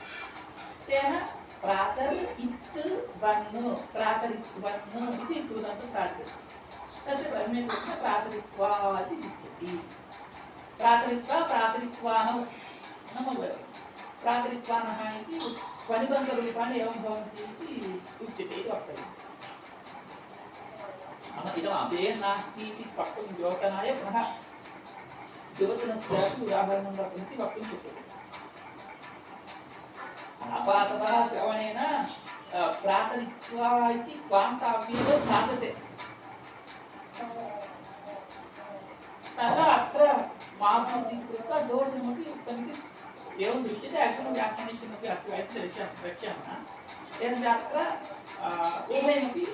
तेन प्रातर् इत् वन् प्रातरित् वन् इति कृतं प्रातः तस्य प्रथमे कृत्वा प्रातरित्वा इति सिद्ध्यति प्रातरित्वा प्रातरित्वानौ नाम प्रातरित्वानः इति क्वनिबन्धरूपाणि एवं भवन्ति इति उच्यते इति वक्तव्यम् नाम इदम् अव्ययं नास्ति इति स्पष्टं द्योतनाय पुनः द्योतनस्यापि उदाहरणं वर्तन्ते वक्तुं शक्यते आपाततः श्रवणेन प्रातरित्वा इति क्वान्ताव्येव भासते तथा अत्र माभूति कृत्वा दोषमपि उक्तमिति एवं दृश्यते अग्रिम व्याख्याने किमपि अस्ति वा इति द्रक्ष्यामः तेन च अत्र उभयमपि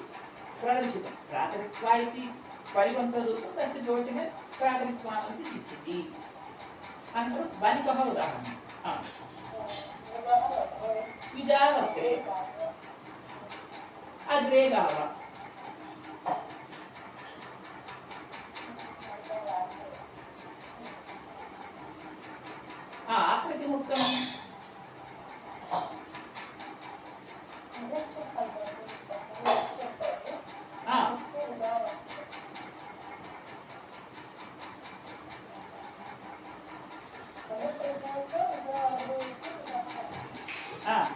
प्रदर्शितं प्रातरित्वा इति परिबन्धरूपं तस्य द्योचने प्रातरित्वा इति सिद्ध्यति अनन्तरं वनिकः उदाहरणं विजावर्ते अग्रे गाव अत्र किमुक्तम्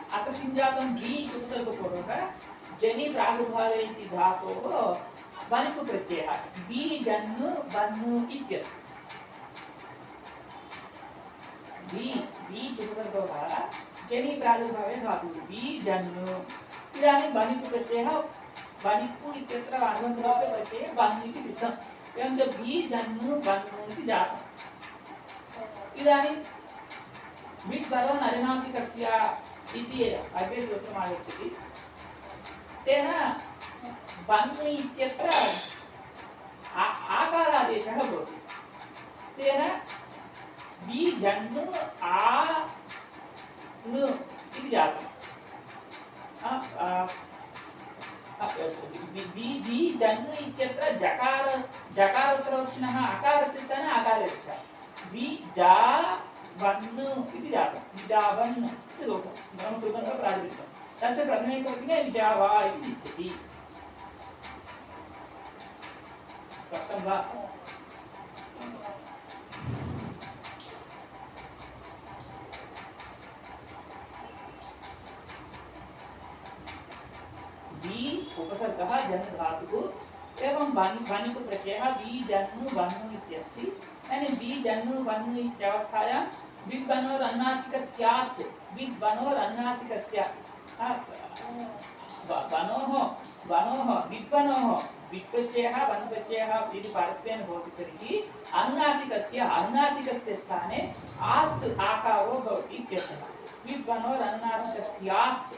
अत्र किं जातं वि उपसर्गपूर्वकः जनि प्रादुर्भावे इति धातोः वनिक् प्रत्ययः वि जन् वन् इत्यस्ति वि उपसर्गः जनि प्रादुर्भावे धातुः वि जन् इदानीं वनिक् प्रत्ययः वनिक् इत्यत्र अनुबन्धरूपे प्रत्यये वन् इति सिद्धम् एवञ्च वि जन् वन् इति जातम् इदानीं विट् भगवन् अरिनासिकस्य इति अग्रे सूत्रम् आगच्छति तेन वन् इत्यत्र आकारादेशः भवति तेन वि जन् आ न इति जातम् वि जन् इत्यत्र जकारोत्तरवचनः अकारस्य स्थाने आकारेच्छा वि जा वन् इति जातं विजावन् इति लोकं नाम कृतन्तः प्रातिपदिकं तस्य प्रथमेकवचने विजावा इति सिद्ध्यति स्पष्टं वा उपसर्गः जन् धातुः एवं वनितु प्रत्ययः वि जन्नु वनु इत्यस्ति यानी वि जन्नु वनु इत्यवस्थायां विद्वनोर् अन्नासिक स्यात् विद्वनोर् अन्नासिक स्यात् वनोः वनोः विद्वनोः विप्रत्ययः वनप्रत्ययः इति पारत्वेन भवति तर्हि अन्नासिकस्य अन्नासिकस्य स्थाने आत् आकारो भवति इत्यर्थः विद्वनोर् अन्नासिकस्यात्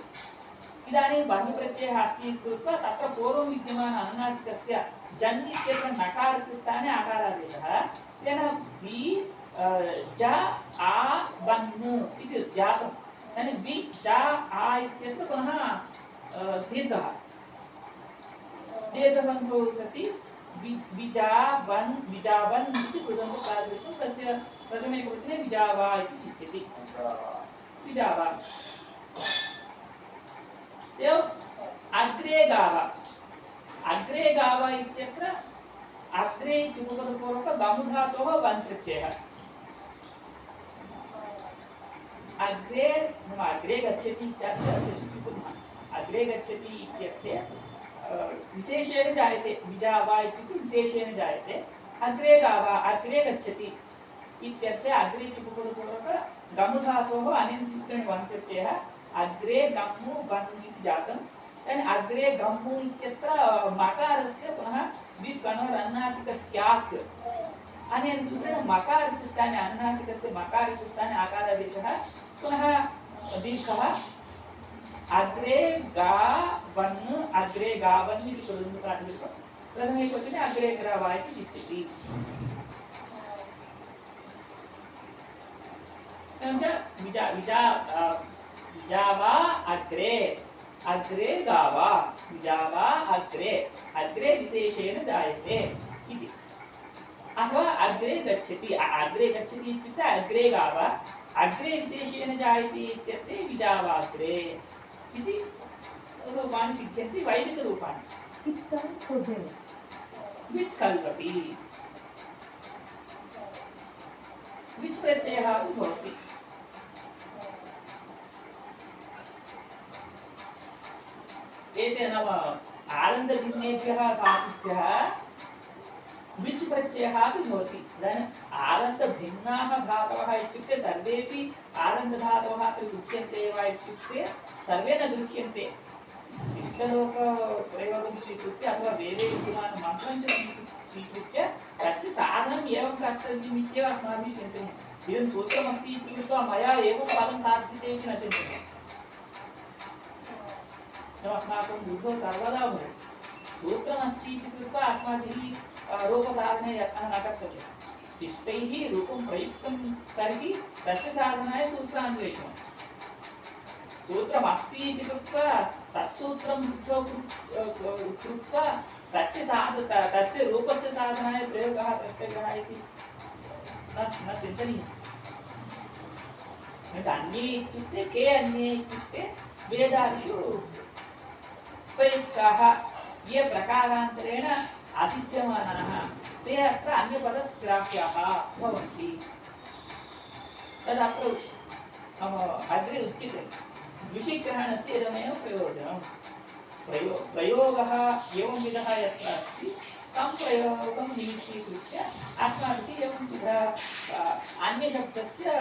इदानीं वनप्रत्ययः अस्ति इत्युक्त्वा तत्र पूर्वं विद्यमान अन्नासिकस्य जन् इत्यत्र नकारस्य स्थाने आकारादेशः तेन वि ज आ वन् इति जातं यानी वि ज आ इत्यत्र पुनः दीर्घः दीर्घसन्धौ सति विजावन् विजावन् इति कृदन्तकार्यं तस्य प्रथमेकवचने विजावा इति उच्यते विजावा एवम् अग्रे गाव इत्यत्र अग्रे इत्युपपदपूर्वक गमुधातोः वन् प्रत्ययः अग्रे नाम अग्रे गच्छति इत्यत्र स्वीकुर्मः अग्रे गच्छति इत्यर्थे विशेषेण जायते विजावा इत्युक्ते विशेषेण जायते अग्रे गाव अग्रे गच्छति इत्यर्थे अग्रे इत्युपपदपूर्वक गमुधातोः अनेन सूत्रेण वन् प्रत्ययः अग्रे गम्मु वन् इति जातं यानी अग्रे गम्मु इत्यत्र मकारस्य पुनः विद्वनोर् अन्नासिकस्यात् अनेन सूत्रेण मकारस्य स्थाने अन्नासिकस्य मकारस्य स्थाने आकारादेशः पुनः दीर्घः अग्रे गावन् अग्रे गावन् इति कृदन्तकार्यं प्रथमेकवचने अग्रे ग्रावा इति तिष्ठति विजावा अग्रे अग्रे गावा विजावा अग्रे अग्रे विशेषेण जायते इति अथवा अग्रे गच्छति इत्युक्ते अग्रे गाव अग्रे विशेषेण जायते इत्यर्थे विजावाग्रे इति रूपाणि सिद्ध्यन्ति वैदिकरूपाणि विच् कल्पति विच् प्रत्ययः अपि भवति एते नाम आनन्दभिन्नेभ्यः धातुभ्यः विच् प्रत्ययः अपि भवति इदानीम् आनन्दभिन्नाः धातवः इत्युक्ते सर्वेपि आनन्दधातवः अत्र गृह्यन्ते वा इत्युक्ते सर्वे न गृह्यन्ते सिद्धलोकप्रयोगं स्वीकृत्य अथवा वेदे विद्यमानमन्त्रं च स्वीकृत्य तस्य साधनम् एवं कर्तव्यम् इत्येव अस्माभिः चिन्तनीयम् इदं सूत्रमस्ति इति कृत्वा मया एवं फलं साध्यते इति न चिन्तनीयम् अस्माकं बुद्धौ सर्वदा भवति सूत्रमस्ति इति कृत्वा अस्माभिः रूपसाधने यत्नः न कर्तव्यः शिष्टैः रूपं प्रयुक्तं तर्हि तस्य साधनाय सूत्रान्वेषणं सूत्रमस्ति इति कृत्वा तत्सूत्रं कृत्वा तस्य रूपस्य साधनाय प्रयोगः कर्तव्यः इति न चिन्तनीयम् अन्ये इत्युक्ते के अन्ये इत्युक्ते वेदादिषु प्रयुक्ताः ये प्रकारान्तरेण असिध्यमानाः ते अत्र अन्यपदग्राह्याः भवन्ति तदत्र अग्रे उच्यते द्विषिग्रहणस्य इदमेव प्रयोजनं प्रयोगः एवंविधः यत्र अस्ति तं प्रयोगं निमित्तीकृत्य अस्माभिः एवंविध अन्यशब्दस्य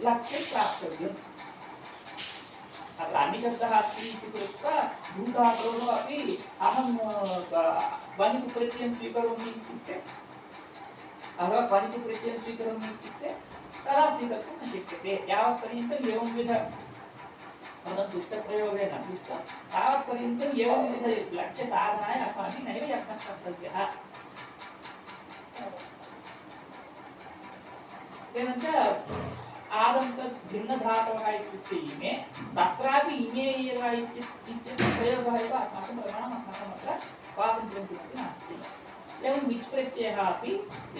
लक्ष्यं प्राप्तव्यम् अत्र अन्यशब्दः अस्ति इति कृत्वा भूतादोः अपि अहं वनितु प्रत्ययं स्वीकरोमि इत्युक्ते अथवा वनितु प्रत्ययं स्वीकरोमि इत्युक्ते तदा स्वीकर्तुं न शक्यते यावत्पर्यन्तम् एवंविध दुष्टप्रयोगेन दृष्टं तावत्पर्यन्तम् एवंविध लक्ष्यसाधनाय अस्माभिः नैव यत्नः कर्तव्यः एवञ्च आदन्तभिन्नधातवः इत्युक्ते इमे तत्रापि इमे एव इत्यस्य प्रयोगः एव अस्माकं प्रमाणम् अस्माकम् अत्र स्वातन्त्र्यं किमपि नास्ति एवं विच् प्रत्ययः अपि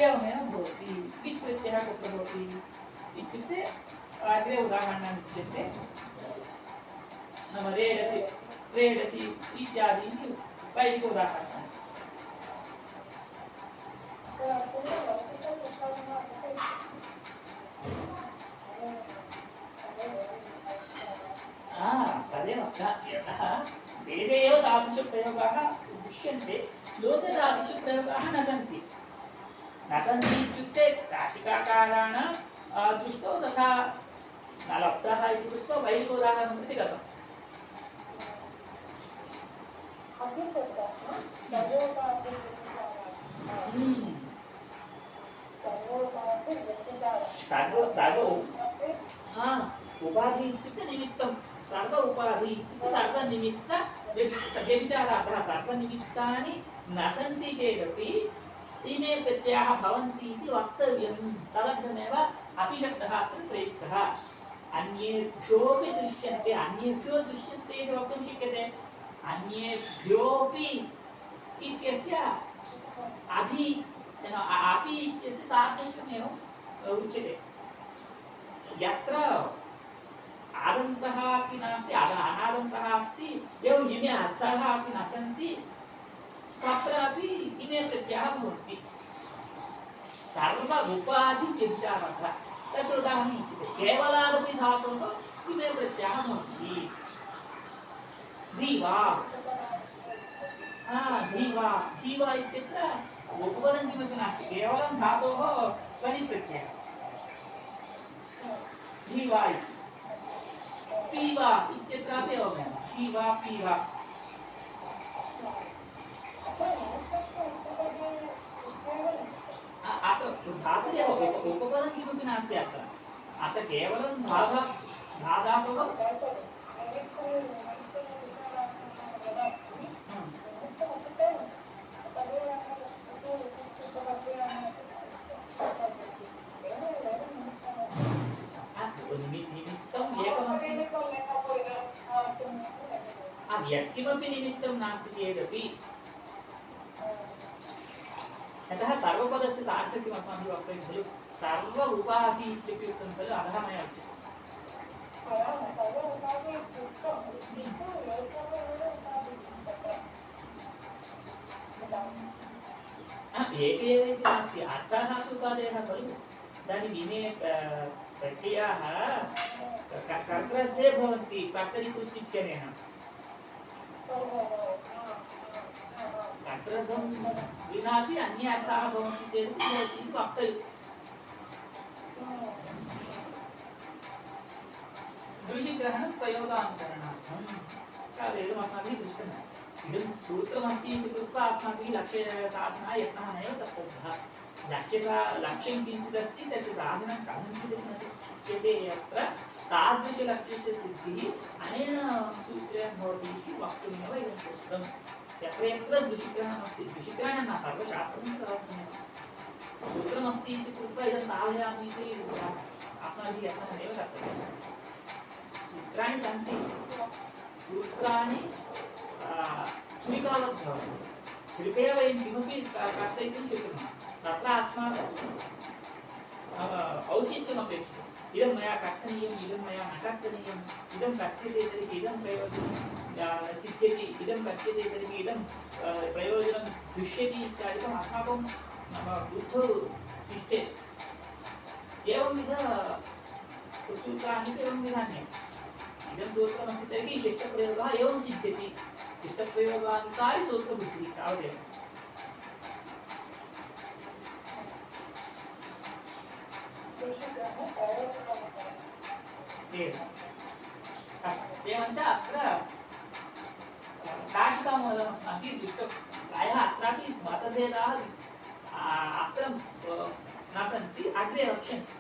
एवमेव भवति विच् प्रत्ययः कुत्र भवति इत्युक्ते अग्रे उदाहरणानि उच्यन्ते नाम रेडसि इत्यादीनि वैदिक उदाहरणानि तदेव यतः वेदे एव तादृशप्रयोगाः दृश्यन्ते, लोके तादृशप्रयोगाः न सन्ति। न सन्ति इत्युक्ते काशिकाकाराणां दृष्टौ तथा न लब्धः इति कृत्वा वैदिकोदाहरणं प्रति गतम्। उपाधि इत्युक्ते निमित्तं, सर्व उपाधि इत्युक्ते सर्वनिमित्त व्यभिचाराः सर्वनिमित्तानि न सन्ति चेदपि इमे प्रत्ययाः भवन्ति इति वक्तव्यं। तदर्थमेव अपि शब्दः अत्र प्रयुक्तः। अन्येभ्योऽपि दृश्यन्ते, अन्येभ्यो दृश्यन्ते इति वक्तुं शक्यते। अन्येभ्योऽपि इत्यस्य अपि इत्यस्य सार्थक्यमेव उच्यते। यत्र आदन्तः अपि नास्ति, अनादन्तः अस्ति, एवम् इमे अर्थाः अपि न सन्ति, तत्रापि इमे प्रत्ययाः भवन्ति। सर्व उपाधिव्यभिचारः तस्य उदाहरणम् उच्यते। केवलादपि धातोः इमे प्रत्ययाः भवन्ति। धीवा धीवा इत्यत्र उपपदं किमपि नास्ति, केवलं धातोः ध्वनिप्रत्ययः। धीवा इति। पीवा इत्यत्रापि एवमेव, पीवा पीवा। धातुरेव उपपदं किमपि नास्ति अत्र। अत्र केवलं धातोः यत्किमपि निमित्तं नास्ति चेदपि, यतः सर्वपदस्य सार्थक्यम् अस्माभिः वक्तव्यं खलु। सर्व उपाधि इत्युक्ते उक्तं खलु, अतः मया उच्यते। एक एव इति नास्ति, अर्थाः तु उपाधयः खलु। इदानीम् इमे प्रत्ययाः कर्तृस्थे भवन्ति कर्तरिकृत् इत्यनेन। कर्तृत्वं विनापि अन्ये अर्थाः भवन्ति चेत् भवति इति वक्तव्यम्। द्विषिग्रहणं प्रयोगानुसरणार्थं इदम् अस्माभिः दृष्टम्। इदं सूत्रमस्ति इति कृत्वा अस्माभिः लक्ष्यसाधनाय यत्नः नैव कर्तव्यः। लक्ष्यं किञ्चिदस्ति, तस्य साधनं कथञ्चित् न शक्यते। यत्र तादृशलक्ष्यस्य सिद्धिः अनेन सूत्रेण भवति इति वक्तुमेव इदं दृष्टम्। यत्र यत्र द्विषिग्रहणमस्ति, द्विषिग्रहणं न सर्वशास्त्रं तदर्थमेव। सूत्रमस्ति इति कृत्वा इदं साधयामि इति अस्माभिः यत्नः नैव कर्तव्यः। सूत्राणि सन्ति, सूत्राणि छुरिकावत् भवन्ति। छुरिकया वयं किमपि कर्तयितुं शक्नुमः। तत्र अस्माकम् औचित्यमपेक्षितम्। इदं मया कर्तनीयम्, इदं मया न कर्तनीयम्, इदं कर्त्यते तर्हि इदं प्रयोजनं सिद्ध्यति, इदं कर्त्यते तर्हि इदं प्रयोजनं दृश्यति इत्यादिकम् अस्माकं बुद्धौ तिष्ठेत्। एवंविध सूत्राणि एवं विधान्येन इदं सूत्रमस्ति तर्हि शिष्टप्रयोगः एवं सिद्ध्यति। शिष्टप्रयोगानुसारि सूत्रबुद्धिः तावदेव। एवञ्च अत्र काशिकामूलमस्माभिः दृष्टं। प्रायः अत्रापि मतभेदाः अत्र न सन्ति, अग्रे वक्ष्यन्ति।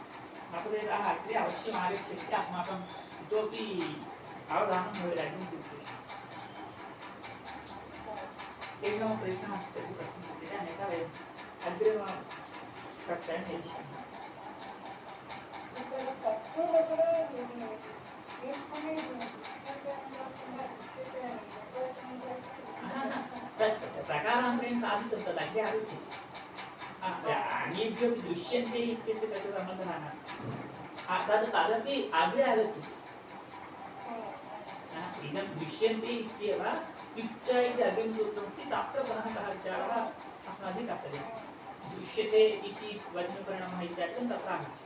मतभेदाः अग्रे अवश्यम् आगच्छन्ति। अस्माकम् इतोपि अवधानं भवेत् अग्रिमसूत्रे। केचन प्रश्नः अस्ति तर्हि प्रष्टुं शक्यते, अन्यथा वयम् अग्रिमकक्षायां मेलिष्यामः। प्रकारान्तरेण साधितं तद् अग्रे आगच्छति। अन्येभ्योऽपि दृश्यन्ते इत्यस्य तस्य सम्बन्धः न, तदपि अग्रे आगच्छति। इदं दृश्यन्ते इत्येव इच्छ इति अग्रिमसूत्रमस्ति, तत्र पुनः सः विचारः अस्माभिः कर्तव्यः। दृश्यते इति वचनपरिणामः इत्यादिकं तत्र आगच्छति।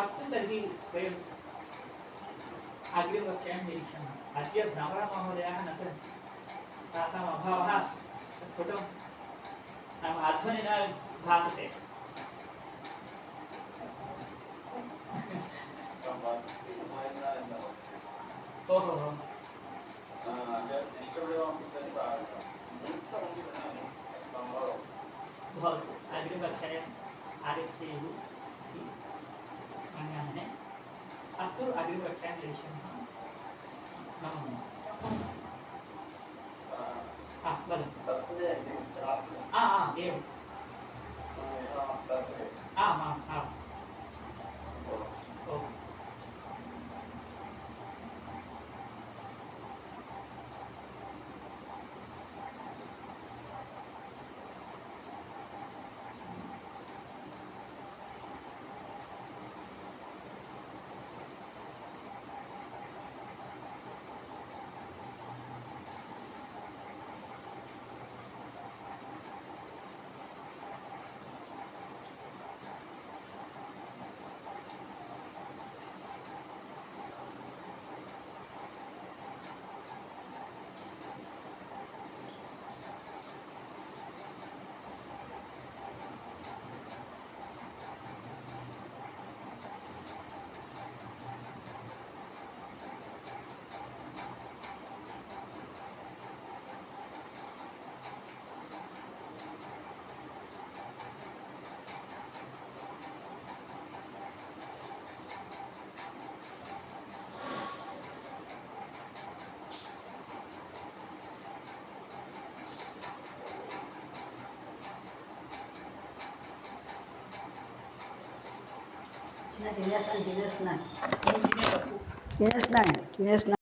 अस्तु तर्हि वयम् अग्रिमकक्षायां निरीक्षामः। अद्य भ्रमरमहोदयाः न सन्ति, तासाम् अभावः स्फुटं नाम अध्वनि न भासते। ओहो भवतु, अग्रिमकक्षायाम् आगच्छेयुः इति मन्यामहे। अस्तु, अग्रिमकक्षायां निरीक्षामः। नमो नमः। वदन्तु। एवम् आम् आम् आम् ओके। తినేస్తున్నాను